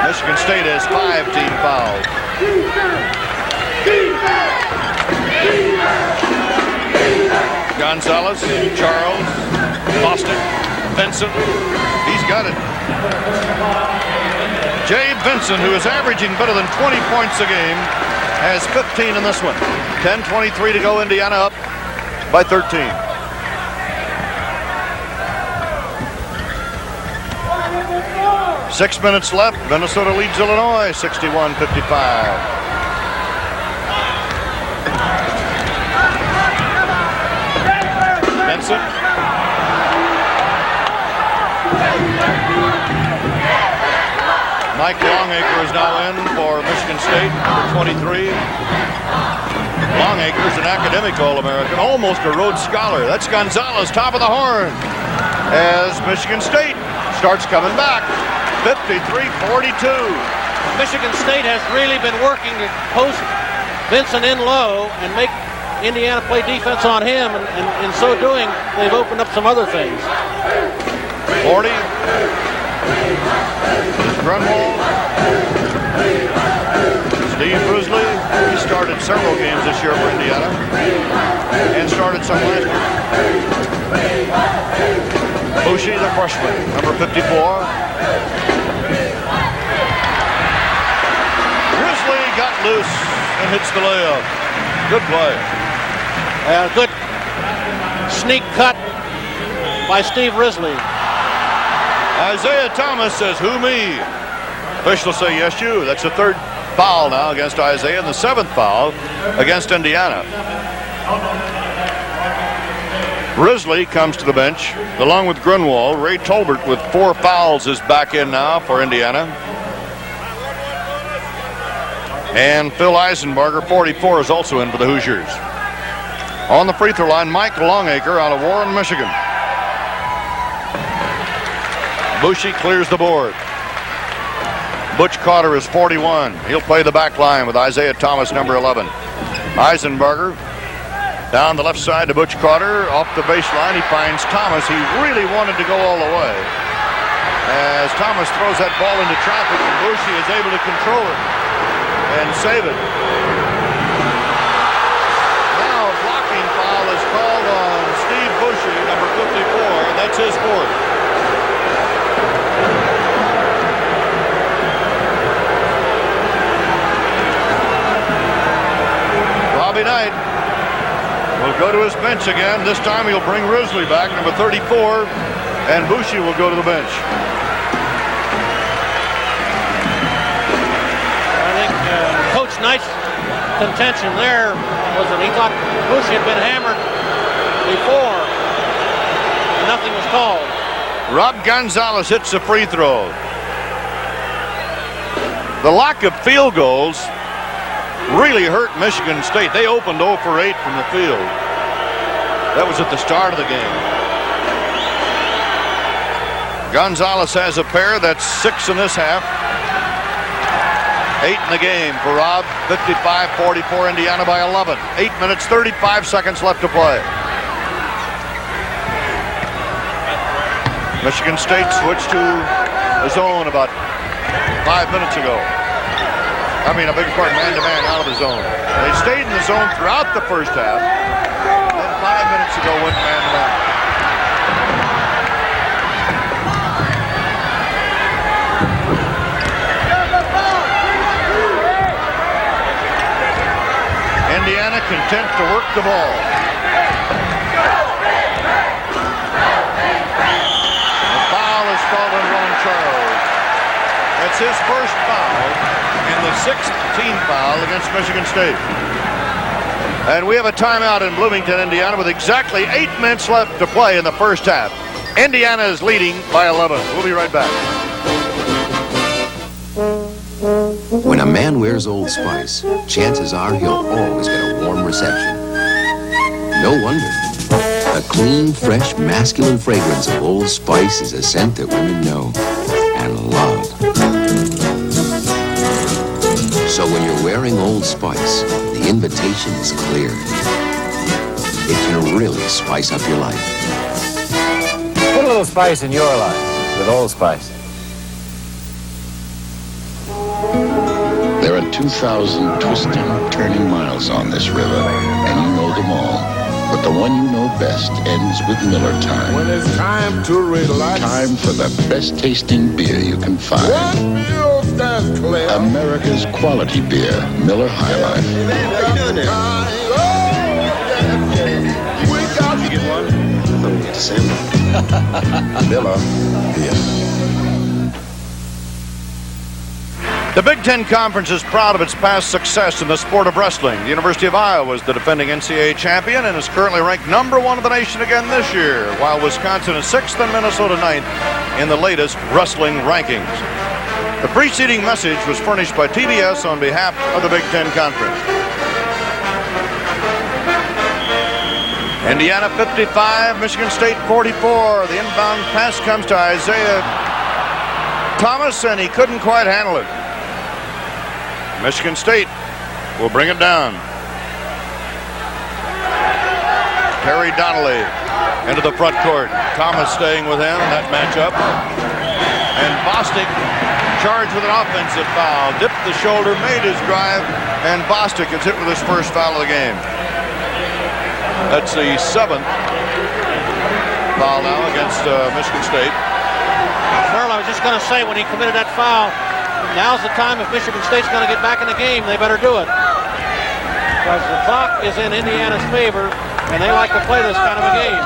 Michigan State has 5 team fouls. Gonzalez, Charles, Boston, Benson. He's got it. Jay Benson, who is averaging better than 20 points a game, has 15 in this one. 10:23 to go. Indiana up by 13. Six minutes left. Minnesota leads Illinois 61-55. Benson. Mike Longacre is now in for Michigan State, number 23. Longacre is an academic All-American, almost a Rhodes Scholar. That's Gonzalez, top of the horn, as Michigan State starts coming back. 53-42. Michigan State has really been working to post Vincent in low and make Indiana play defense on him, and in so doing, they've opened up some other things. 40. Grunwald. Steve Risley. He started several games this year for Indiana and started some last year. Bushi, the freshman, number 54. Risley got loose and hits the layup. Good play. Good sneak cut by Steve Risley. Isaiah Thomas says, "Who me?" Officials say, "Yes, you." That's the third foul now against Isaiah and the 7th foul against Indiana. Risley comes to the bench along with Grunwald. Ray Tolbert with 4 fouls is back in now for Indiana. And Phil Eisenbarger, 44, is also in for the Hoosiers. On the free throw line, Mike Longacre out of Warren, Michigan. Bushi clears the board. Butch Carter is 41. He'll play the back line with Isaiah Thomas, number 11. Eisenbarger down the left side to Butch Carter. Off the baseline, he finds Thomas. He really wanted to go all the way. As Thomas throws that ball into traffic, and Bushi is able to control it and save it. Now a blocking foul is called on Steve Bushi, number 54. That's his fourth. Bobby Knight will go to his bench again. This time he'll bring Risley back, number 34, and Bushi will go to the bench. Coach Knight's contention there was that he thought Bushi had been hammered before and nothing was called. Rob Gonzalez hits a free throw. The lack of field goals really hurt Michigan State. They opened 0 for 8 from the field. That was at the start of the game. Gonzalez has a pair. That's 6 in this half. 8 in the game for Rob. 55-44, Indiana by 11. 8 minutes, 35 seconds left to play. Michigan State switched to the zone about 5 minutes ago. I mean, a big part man-to-man out of the zone. They stayed in the zone throughout the first half. And then 5 minutes ago went man-to-man. Indiana content to work the ball. The foul is called on Ron Charles. That's his first foul and the 6th team foul against Michigan State. And we have a timeout in Bloomington, Indiana, with exactly 8 minutes left to play in the first half. Indiana is leading by 11. We'll be right back. When a man wears Old Spice, chances are he'll always get a warm reception. No wonder. The clean, fresh, masculine fragrance of Old Spice is a scent that women know and love. So when you're wearing Old Spice, the invitation is clear. It can really spice up your life. Put a little spice in your life with Old Spice. There are 2,000 twisting, turning miles on this river, and you know them all. But the one you know best ends with Miller time. When it's time to relax. Time for the best tasting beer you can find. America's quality beer, Miller High Life. How you doing there? Did you get one? I thought we get to sample. Miller beer. The Big Ten Conference is proud of its past success in the sport of wrestling. The University of Iowa is the defending NCAA champion and is currently ranked #1 of the nation again this year, while Wisconsin is 6th and Minnesota 9th in the latest wrestling rankings. The preceding message was furnished by TBS on behalf of the Big Ten Conference. Indiana 55, Michigan State 44. The inbound pass comes to Isaiah Thomas, and he couldn't quite handle it. Michigan State will bring it down. Terry Donnelly into the front court. Thomas staying with him in that matchup. And Bostic charged with an offensive foul. Dipped the shoulder, made his drive, and Bostic is hit with his first foul of the game. That's the 7th foul now against Michigan State. Merle, I was just going to say, when he committed that foul, now's the time. If Michigan State's going to get back in the game, they better do it. Because the clock is in Indiana's favor, and they like to play this kind of a game.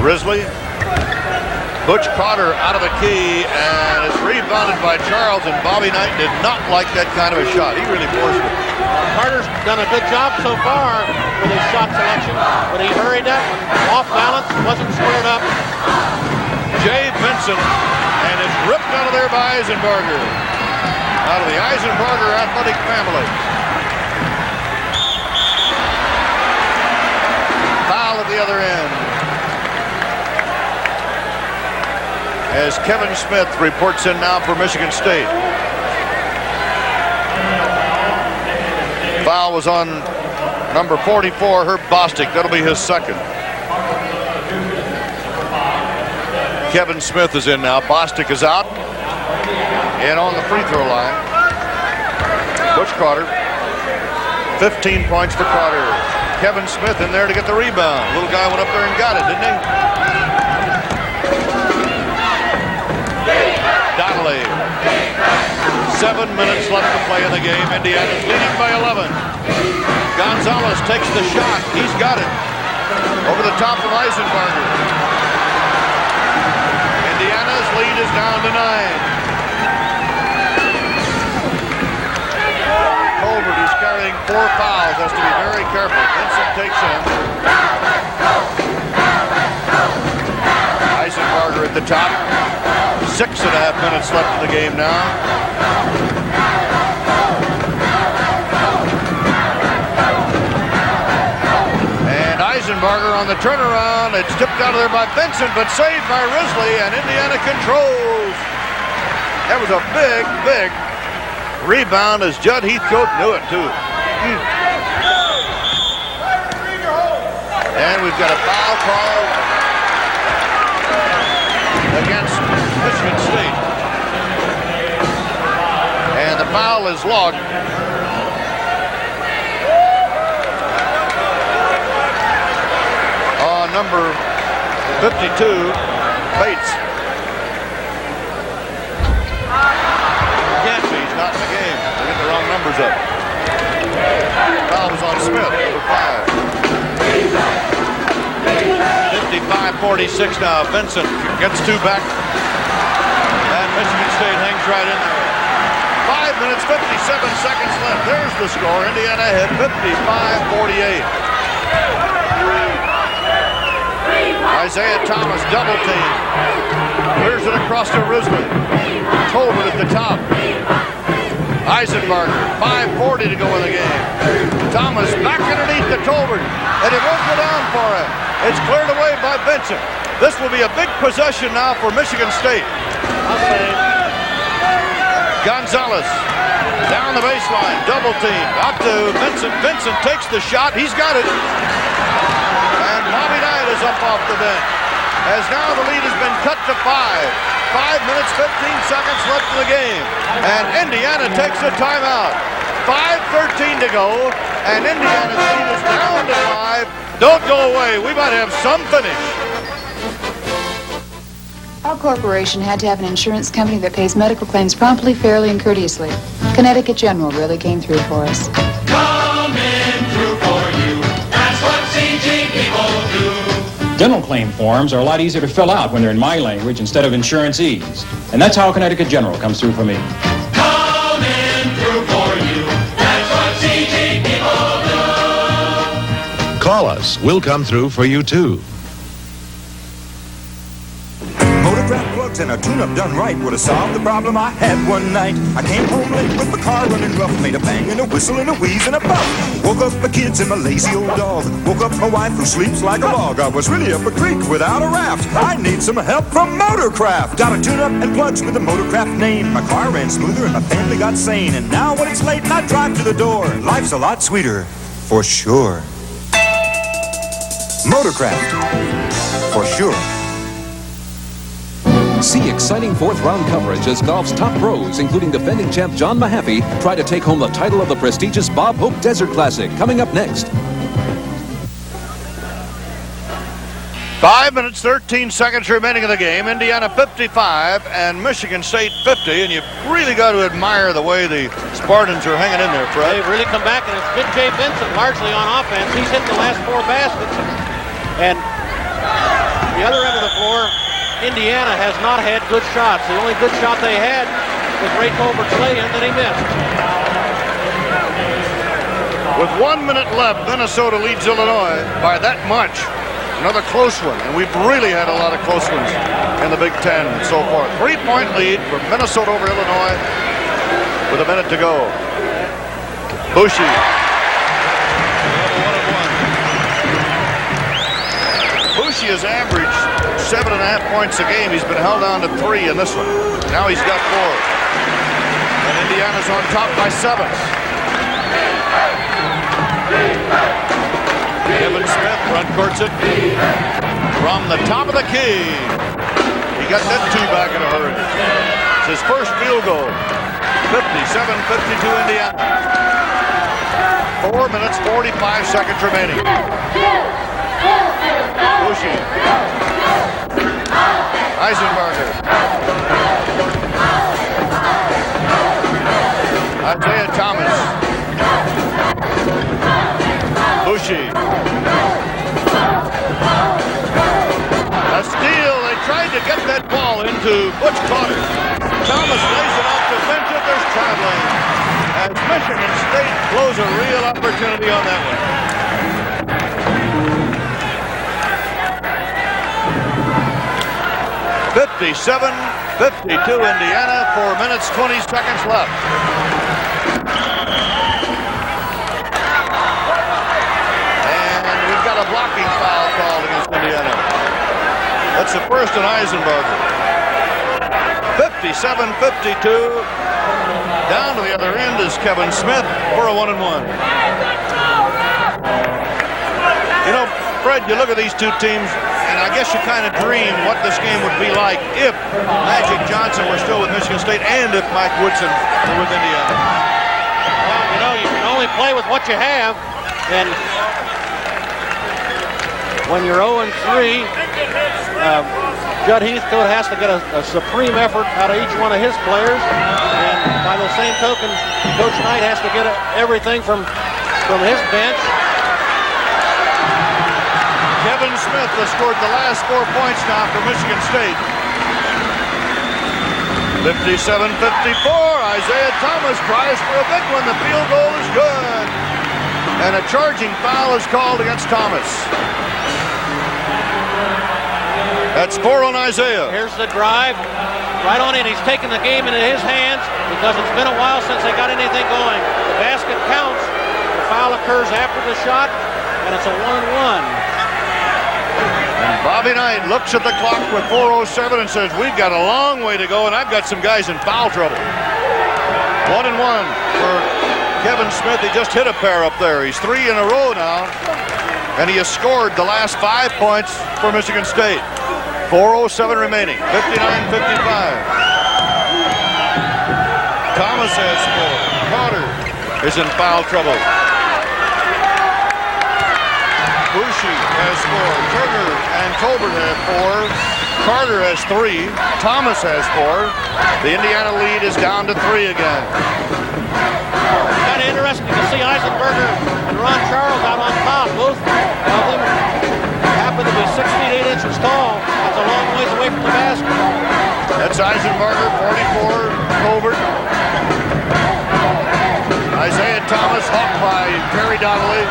Risley. Butch Carter out of the key, and it's rebounded by Charles, and Bobby Knight did not like that kind of a shot. He really forced it. Carter's done a good job so far with his shot selection, but he hurried up, off balance, wasn't squared up. Jay Vincent, and it's ripped out of there by Eisenbarger. Out of the Eisenbarger athletic family. Foul at the other end. As Kevin Smith reports in now for Michigan State. Foul was on number 44, Herb Bostic. That'll be his second. Kevin Smith is in now. Bostic is out. And on the free throw line, Butch Carter. 15 points for Carter. Kevin Smith in there to get the rebound. Little guy went up there and got it, didn't he? Donnelly. 7 minutes left to play in the game. Indiana's leading by 11. Gonzalez takes the shot. He's got it. Over the top of Eisenbarger. Indiana's lead is down to 9. Colbert, who's carrying 4 fouls, has to be very careful. Vincent takes him. Eisenbarger at the top. 6.5 minutes left in the game now. And Eisenbarger on the turnaround. It's tipped out of there by Vincent, but saved by Risley, and Indiana controls. That was a big, big rebound as Judd Heathcote knew it, too. And we've got a foul call against Michigan State. And the foul is logged. Number 52, Bates. He's not in the game. They get the wrong numbers up. Foul was on Smith, number 5. 55-46 now. Vincent gets two back. And Michigan State hangs right in there. 5 minutes, 57 seconds left. There's the score. Indiana ahead, 55-48. Isaiah Thomas double team. Clears it across to Risley. Tolbert at the top. Eisenbarger, 5:40 to go in the game. Thomas back underneath the Tolbert, and it won't go down for him. It's cleared away by Vincent. This will be a big possession now for Michigan State. Gonzalez down the baseline, double team. Out to Vincent. Vincent takes the shot. He's got it. And Bobby Knight is up off the bench. As now the lead has been cut to 5. 5 minutes, 15 seconds left in the game. And Indiana takes a timeout. 5:13 to go. And Indiana's lead is down to 5. Don't go away. We might have some finish. Our corporation had to have an insurance company that pays medical claims promptly, fairly, and courteously. Connecticut General really came through for us. Coming through for you. That's what CG people do. Dental claim forms are a lot easier to fill out when they're in my language instead of insurance-ese. And that's how Connecticut General comes through for me. Coming through for you. That's what CG people do. Call us. We'll come through for you, too. Motorcraft plugs and a tune-up done right would have solved the problem I had one night. I came home late with my car running rough, made a bang and a whistle and a wheeze and a bump. Woke up my kids and my lazy old dog. Woke up my wife who sleeps like a log. I was really up a creek without a raft. I need some help from Motorcraft. Got a tune-up and plugs with the Motorcraft name. My car ran smoother and my family got sane. And now when it's late and I drive to the door, life's a lot sweeter, for sure. Motorcraft, for sure. See exciting fourth-round coverage as golf's top pros, including defending champ John Mahaffey, try to take home the title of the prestigious Bob Hope Desert Classic. Coming up next. 5 minutes, 13 seconds remaining in the game. Indiana 55 and Michigan State 50. And you've really got to admire the way the Spartans are hanging in there, Fred. They've really come back, and it's been Jay Vincent largely on offense. He's hit the last 4 baskets. And the other end of the floor, Indiana has not had good shots. The only good shot they had was Ray Colbert's lay-in that he missed. With 1 minute left, Minnesota leads Illinois by that much. Another close one, and we've really had a lot of close ones in the Big Ten so far. 3-point lead for Minnesota over Illinois with a minute to go. Bushi. 1-1. Bushi has averaged 7.5 points a game. He's been held down to 3 in this one. Now he's got 4. And Indiana's on top by 7. Kevin Smith front courts it from the top of the key. He got that 2 back in a hurry. It's his first field goal. 57-52 Indiana. 4 minutes, 45 seconds remaining. Bushi. Eisenbarger. Isaiah Thomas. Bushi. A steal. They tried to get that ball into Butch Carter. Thomas lays it off to Vincent. There's traveling. As Michigan State blows a real opportunity on that one. (57-52) Indiana. 4 minutes, 20 seconds left. And we've got a blocking foul called against Indiana. That's the first on Eisenbarger. 57-52. Down to the other end is Kevin Smith for a 1-and-1. You know, Fred, you look at these two teams, and I guess you kind of dream what this game would be like if Magic Johnson were still with Michigan State and if Mike Woodson were with Indiana. Well, you know, you can only play with what you have, and when you're 0-3, Judd Heathcote has to get a supreme effort out of each one of his players, and by the same token, Coach Knight has to get everything from his bench. Kevin Smith has scored the last 4 points now for Michigan State. 57-54, Isaiah Thomas tries for a big one. The field goal is good. And a charging foul is called against Thomas. That's 4 on Isaiah. Here's the drive. Right on in. He's taking the game into his hands because it's been a while since they got anything going. The basket counts. The foul occurs after the shot, and it's a 1-1. And Bobby Knight looks at the clock with 4:07 and says, we've got a long way to go, and I've got some guys in foul trouble. 1-1 for Kevin Smith. He just hit a pair up there. He's 3 in a row now, and he has scored the last 5 points for Michigan State. 4:07 remaining, 59-55. Thomas has scored. Carter is in foul trouble. Bushi has 4. Turner and Colbert have 4. Carter has 3. Thomas has 4. The Indiana lead is down to 3 again. Kind of interesting to see Eisenberger and Ron Charles out on top. Both of them happen to be 6 feet 8 inches tall. That's a long ways away from the basket. That's Eisenberger, 44. Colbert. Isaiah Thomas hawked by Perry Donnelly.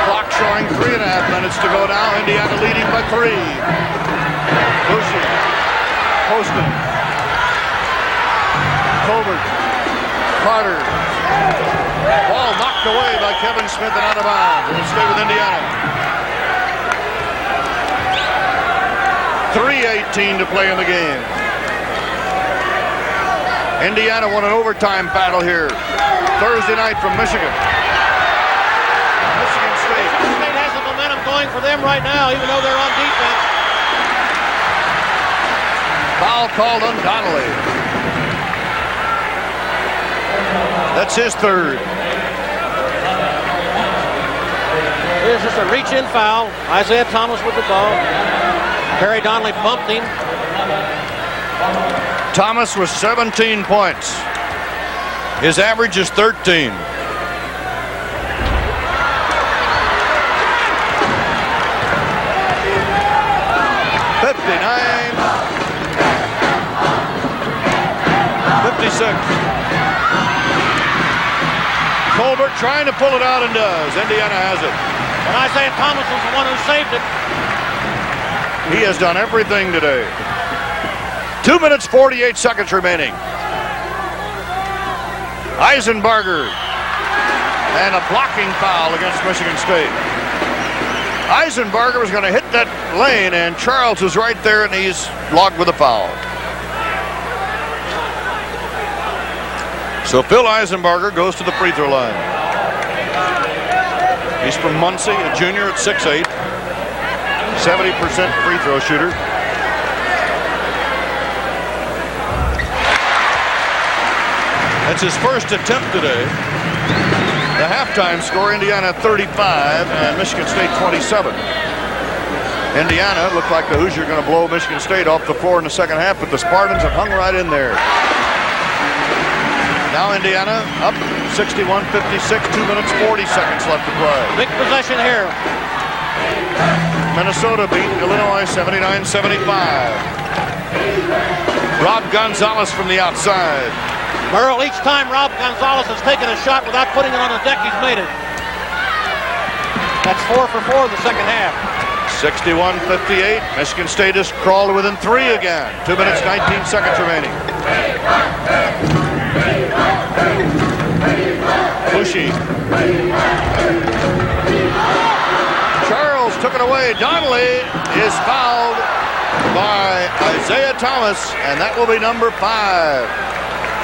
Clock showing 3.5 minutes to go now. Indiana leading by 3. Bushi. Poston. Colbert. Carter. Ball knocked away by Kevin Smith and out of bounds. It'll stay with Indiana. 3:18 to play in the game. Indiana won an overtime battle here Thursday night from Michigan. Michigan State. Michigan State has the momentum going for them right now, even though they're on defense. Foul called on Donnelly. That's his 3rd. Here's just a reach-in foul. Isaiah Thomas with the ball. Perry Donnelly bumped him. Thomas with 17 points. His average is 13. Colbert trying to pull it out and does. Indiana has it. And Isaiah Thomas was the one who saved it. He has done everything today. 2 minutes, 48 seconds remaining. Eisenberger. And a blocking foul against Michigan State. Eisenberger was going to hit that lane, and Charles is right there, and he's logged with a foul. So Phil Eisenberger goes to the free throw line. He's from Muncie, a junior at 6'8", 70% free throw shooter. That's his first attempt today. The halftime score, Indiana 35 and Michigan State 27. Indiana looked like the Hoosiers are going to blow Michigan State off the floor in the second half, but the Spartans have hung right in there. Now Indiana up 61-56, 2 minutes, 40 seconds left to play. Big possession here. Minnesota beat Illinois 79-75. Rob Gonzalez from the outside. Merle, each time Rob Gonzalez has taken a shot without putting it on the deck, he's made it. That's 4 for 4 in the second half. 61-58. Michigan State has crawled to within 3 again. 2 minutes, 19 seconds remaining. Bushi. Charles took it away. Donnelly is fouled by Isaiah Thomas, and that will be number 5.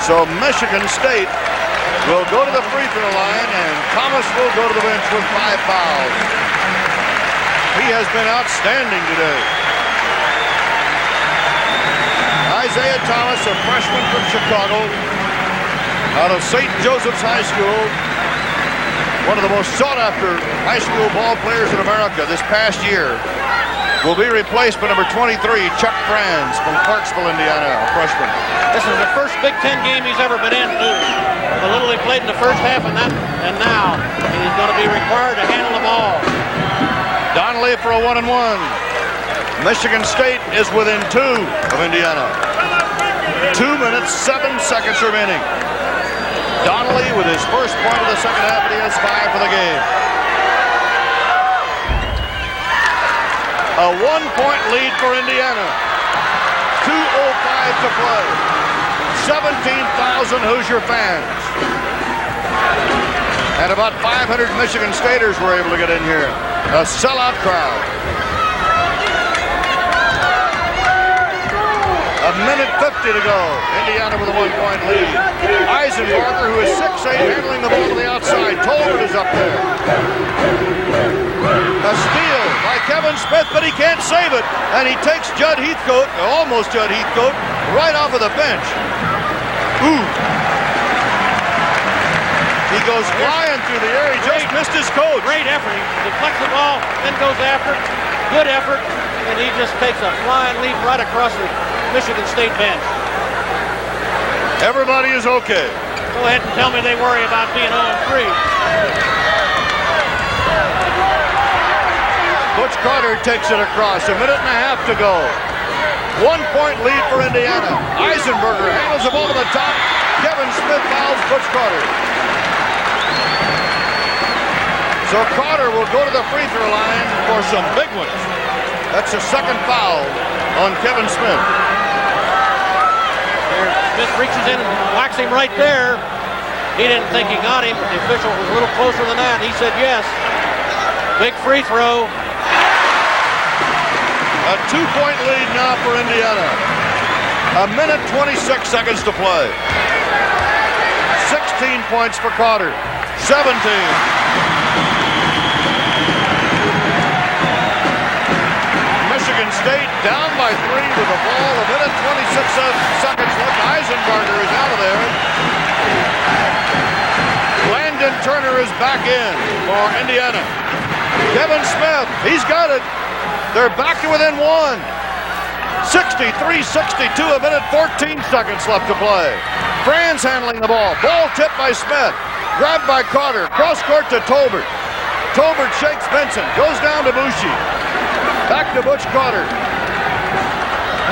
So Michigan State will go to the free throw line, and Thomas will go to the bench with 5 fouls. He has been outstanding today. Isaiah Thomas, a freshman from Chicago, out of St. Joseph's High School, one of the most sought-after high school ball players in America this past year, will be replaced by number 23, Chuck Franz from Clarksville, Indiana, a freshman. This is the first Big Ten game he's ever been in, too. The little he played in the first half and now he's going to be required to handle the ball. Donnelly for a 1-and-1. Michigan State is within 2 of Indiana. 2 minutes, 7 seconds remaining. Donnelly with his first point of the second half, and he has 5 for the game. A 1-point lead for Indiana. 2:05 to play. 17,000 Hoosier fans. And about 500 Michigan Staters were able to get in here. A sellout crowd. A minute 50 to go. Indiana with a 1-point lead. Eisenbarger, who is 6'8", handling the ball to the outside. Tolbert is up there. A steal by Kevin Smith, but he can't save it. And he takes Judd Heathcote, almost Judd Heathcote, right off of the bench. Ooh. He goes flying through the air. He just missed his coach. Great effort. He deflects the ball, then goes after it. Good effort. And he just takes a flying leap right across the Michigan State bench. Everybody is okay. Go ahead and tell me they worry about being 0-3. Butch Carter takes it across. 1.5 minutes to go. 1-point lead for Indiana. Eisenbarger handles the ball to the top. Kevin Smith fouls Butch Carter. So Carter will go to the free throw line for some big ones. That's the second foul on Kevin Smith. There, Smith reaches in and whacks him right there. He didn't think he got him, but the official was a little closer than that. He said yes. Big free throw. A 2-point lead now for Indiana. 1 minute 26 seconds to play. 16 points for Carter. 17. Michigan State down by 3 with the ball. 1 minute 26 seconds left. Eisenbarger is out of there. Landon Turner is back in for Indiana. Kevin Smith, he's got it. They're back to within 1. 63-62, 1 minute 14 seconds left to play. Franz handling the ball. Ball tipped by Smith. Grabbed by Carter. Cross court to Tolbert. Tolbert shakes Benson. Goes down to Bushi. Back to Butch Carter.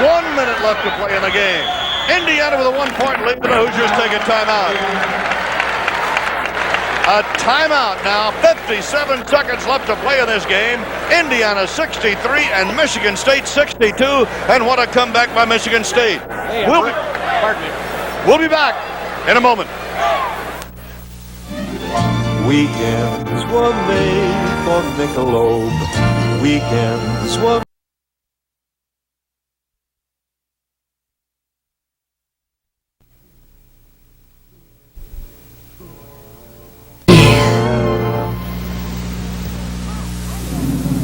1 minute left to play in the game. Indiana with a 1-point lead. The Hoosiers take a timeout. A timeout now. 57 seconds left to play in this game. Indiana 63 and Michigan State 62. And what a comeback by Michigan State. Hey, We'll be back in a moment. Weekends were made for Michelob. Weekends were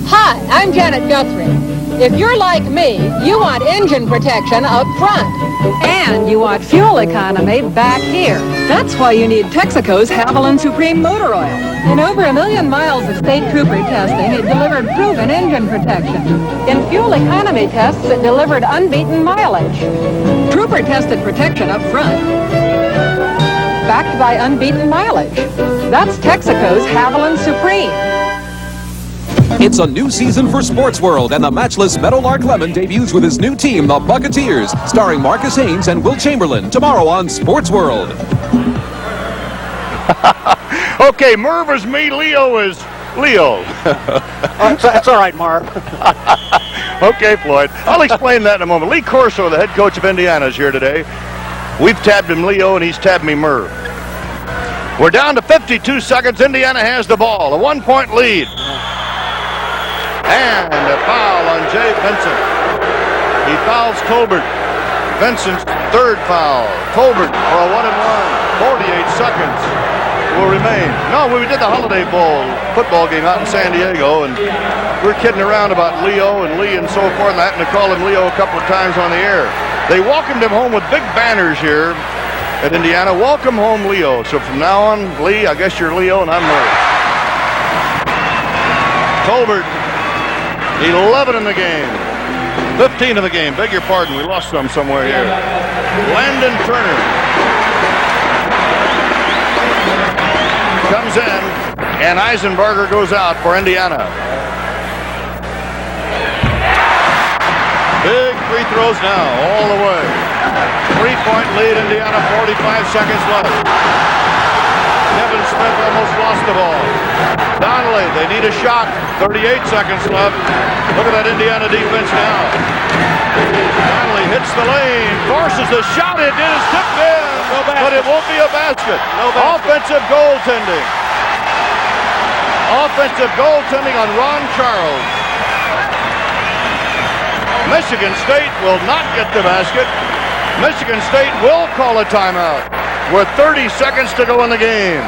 Hi, I'm Janet Guthrie. If you're like me, you want engine protection up front. And you want fuel economy back here. That's why you need Texaco's Haviland Supreme Motor Oil. In over 1 million miles of state trooper testing, it delivered proven engine protection. In fuel economy tests, it delivered unbeaten mileage. Trooper-tested protection up front, backed by unbeaten mileage. That's Texaco's Haviland Supreme. It's a new season for Sports World, and the matchless Meadowlark Lemon debuts with his new team, the Buccaneers, starring Marcus Haynes and Will Chamberlain, tomorrow on Sports World. Okay, Merv is me, Leo is Leo. That's all right, Marv. Okay, Floyd. I'll explain that in a moment. Lee Corso, the head coach of Indiana, is here today. We've tabbed him Leo, and he's tabbed me Merv. We're down to 52 seconds. Indiana has the ball. A 1-point lead. And a foul on Jay Benson. He fouls Tolbert. Benson's third foul. Tolbert for a 1-and-1. 48 seconds will remain. No, we did the Holiday Bowl football game out in San Diego, and we're kidding around about Leo and Lee and so forth, and I happened to call him Leo a couple of times on the air. They welcomed him home with big banners here at Indiana. Welcome home, Leo. So from now on, Lee, I guess you're Leo and I'm Merle. Colbert, 11 in the game. 15 in the game. Beg your pardon, we lost some somewhere here. Landon Turner comes in, and Eisenberger goes out for Indiana. Big free throws now, all the way. 3-point lead, Indiana, 45 seconds left. Kevin Smith almost lost the ball. Donnelly, they need a shot. 38 seconds left. Look at that Indiana defense now. Donnelly hits the lane, forces the shot. It is tipped in, but it won't be a basket. Offensive goaltending. Offensive goaltending on Ron Charles. Michigan State will not get the basket. Michigan State will call a timeout with 30 seconds to go in the game.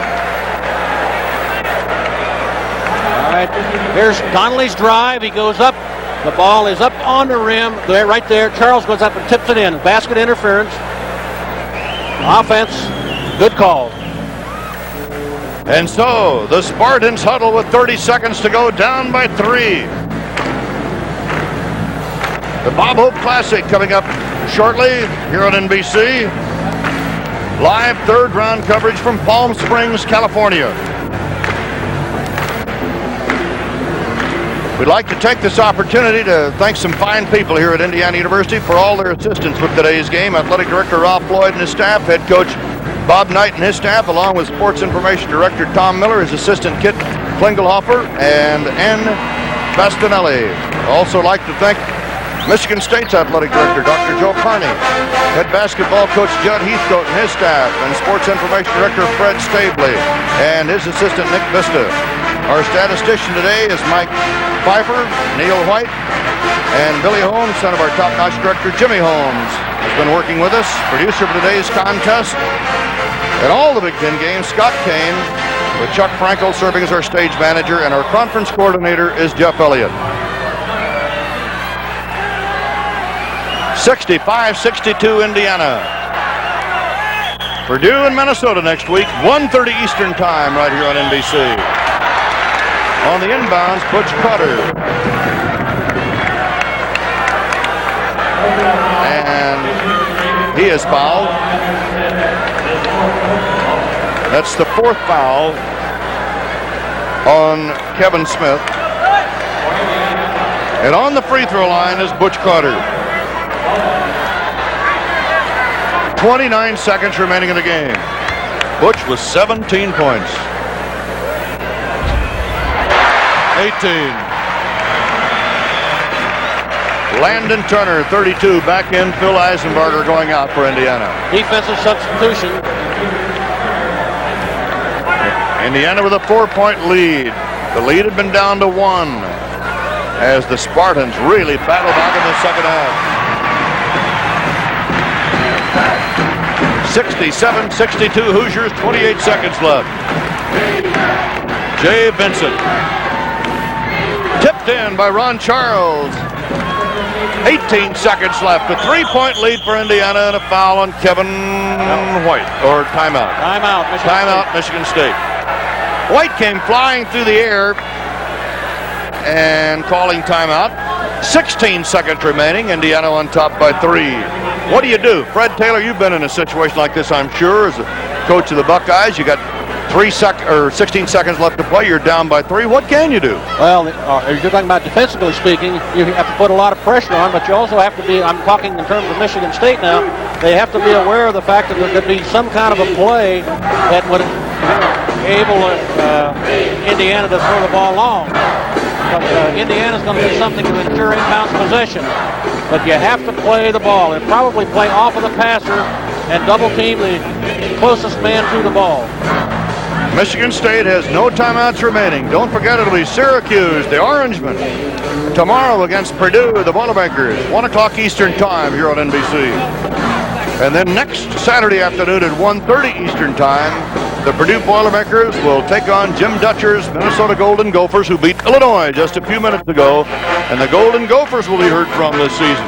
All right, here's Donnelly's drive. He goes up. The ball is up on the rim. There, right there. Charles goes up and tips it in. Basket interference. Offense, good call. And so the Spartans huddle with 30 seconds to go, down by 3. The Bob Hope Classic coming up shortly here on NBC. Live third-round coverage from Palm Springs, California. We'd like to take this opportunity to thank some fine people here at Indiana University for all their assistance with today's game. Athletic Director Ralph Floyd and his staff, Head Coach Bob Knight and his staff, along with Sports Information Director Tom Miller, his assistant Kit Klingelhofer, and N. Bastinelli. Also like to thank Michigan State's Athletic Director, Dr. Joe Carney, Head Basketball Coach Judd Heathcote and his staff, and Sports Information Director Fred Stabley and his assistant Nick Vista. Our statistician today is Mike Pfeiffer, Neil White, and Billy Holmes, son of our top-notch director Jimmy Holmes, has been working with us. Producer for today's contest and all the Big Ten games, Scott Kane, with Chuck Frankel serving as our stage manager, and our conference coordinator is Jeff Elliott. 65-62 Indiana. Purdue and Minnesota next week, 1:30 Eastern Time right here on NBC. On the inbounds, Butch Cutter. And he is fouled. That's the 4th foul on Kevin Smith. And on the free throw line is Butch Cutter. 29 seconds remaining in the game. Butch with 17 points. 18. Landon Turner, 32. Back in, Phil Eisenberger going out for Indiana. Defensive substitution. Indiana with a 4-point lead. The lead had been down to 1 as the Spartans really battled back in the second half. 67-62 Hoosiers, 28 seconds left. Jay Vincent. Tipped in by Ron Charles. 18 seconds left. A 3-point lead for Indiana and a foul on Kevin White. Or timeout. Timeout, Michigan State. White came flying through the air and calling timeout. 16 seconds remaining. Indiana on top by 3. What do you do? Fred Taylor, you've been in a situation like this, I'm sure, as a coach of the Buckeyes. You got 16 seconds left to play. You're down by 3. What can you do? Well, you're talking about defensively speaking, you have to put a lot of pressure on, but you also have to be, I'm talking in terms of Michigan State now, they have to be aware of the fact that there could be some kind of a play that would enable Indiana to throw the ball long. But Indiana's going to do something to ensure inbounds possession. But you have to play the ball and probably play off of the passer and double team the closest man to the ball. Michigan State has no timeouts remaining. Don't forget, it'll be Syracuse, the Orangemen, tomorrow against Purdue, the Boilermakers, 1 o'clock Eastern Time here on NBC. And then next Saturday afternoon at 1:30 Eastern Time, the Purdue Boilermakers will take on Jim Dutcher's Minnesota Golden Gophers, who beat Illinois just a few minutes ago. And the Golden Gophers will be heard from this season.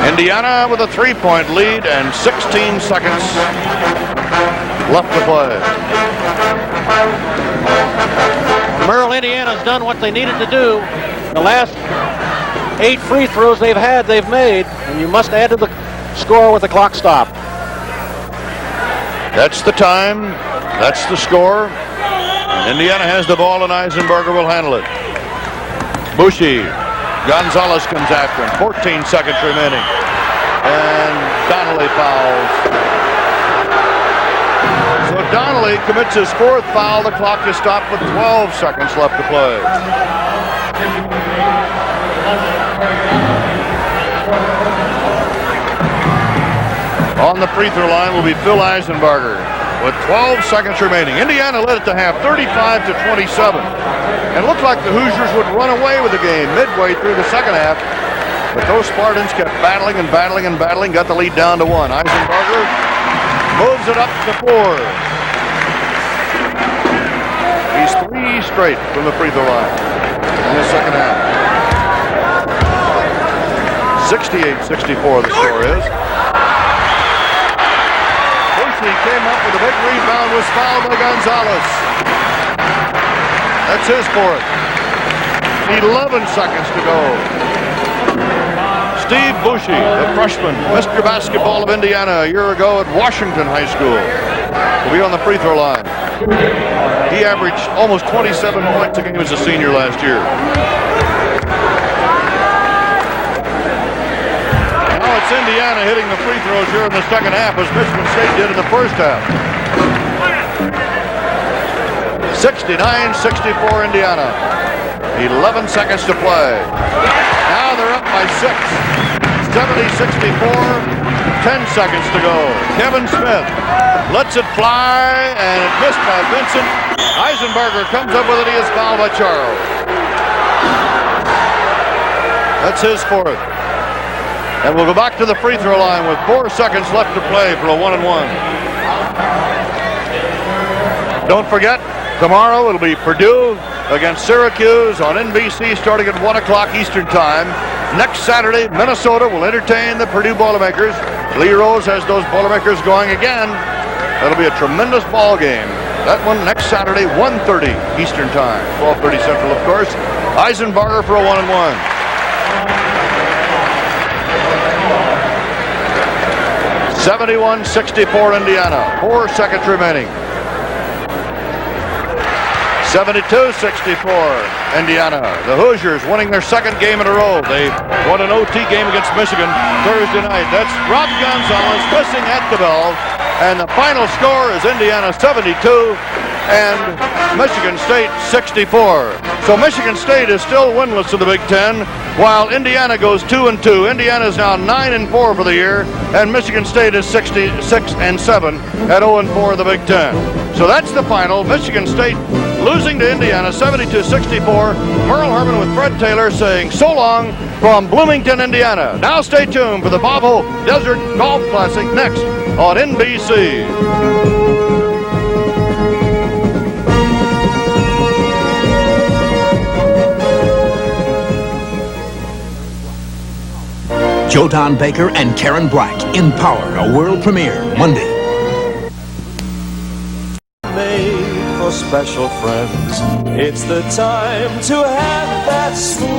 Indiana with a 3-point lead and 16 seconds left to play. Merle, Indiana's done what they needed to do. The last 8 free throws they've had, they've made, and you must add to the score with the clock stop. That's the time. That's the score. Indiana has the ball, and Eisenberger will handle it. Bushi. Gonzalez comes after him. 14 seconds remaining. And Donnelly fouls. So Donnelly commits his 4th foul. The clock is stopped with 12 seconds left to play. On the free throw line will be Phil Eisenberger with 12 seconds remaining. Indiana led it to half 35-27. And looked like the Hoosiers would run away with the game midway through the second half. But those Spartans kept battling and battling and battling, got the lead down to 1. Eisenberger moves it up to 4. He's 3 straight from the free throw line in the second half. 68-64 the score is. Bushi came up with a big rebound, was fouled by Gonzalez. That's his 4th. 11 seconds to go. Steve Bushi, the freshman, Mr. Basketball of Indiana a year ago at Washington High School, will be on the free throw line. He averaged almost 27 points a game as a senior last year. Now it's Indiana hitting the free throws here in the second half, as Michigan State did in the first half. 69-64 Indiana. 11 seconds to play. Now they're up by 6. 70-64. 10 seconds to go. Kevin Smith lets it fly, and it missed by Vincent. Eisenberger comes up with it. He is fouled by Charles. That's his 4th. And we'll go back to the free throw line with 4 seconds left to play for a 1-and-1. Don't forget, tomorrow it'll be Purdue against Syracuse on NBC starting at 1 o'clock Eastern Time. Next Saturday, Minnesota will entertain the Purdue Boilermakers. Lee Rose has those Boilermakers going again. That'll be a tremendous ball game. That one next Saturday, 1:30 Eastern Time, 12:30 Central, of course. Eisenberger for a 1-and-1. (71-64) Indiana. 4 seconds remaining. 72-64 Indiana. The Hoosiers winning their 2nd game in a row. They won an OT game against Michigan Thursday night. That's Rob Gonzalez missing at the bell. And the final score is Indiana 72 and Michigan State 64. So Michigan State is still winless in the Big Ten, while Indiana goes 2-2. Indiana is now 9-4 for the year, and Michigan State is 66-7 at 0-4 in the Big Ten. So that's the final. Michigan State losing to Indiana 72-64. Merle Harmon with Fred Taylor saying so long from Bloomington, Indiana. Now stay tuned for the Bob Hope Desert Golf Classic next on NBC. Joe Don Baker and Karen Black in Power, a world premiere, Monday. Made for special friends. It's the time to have that smooth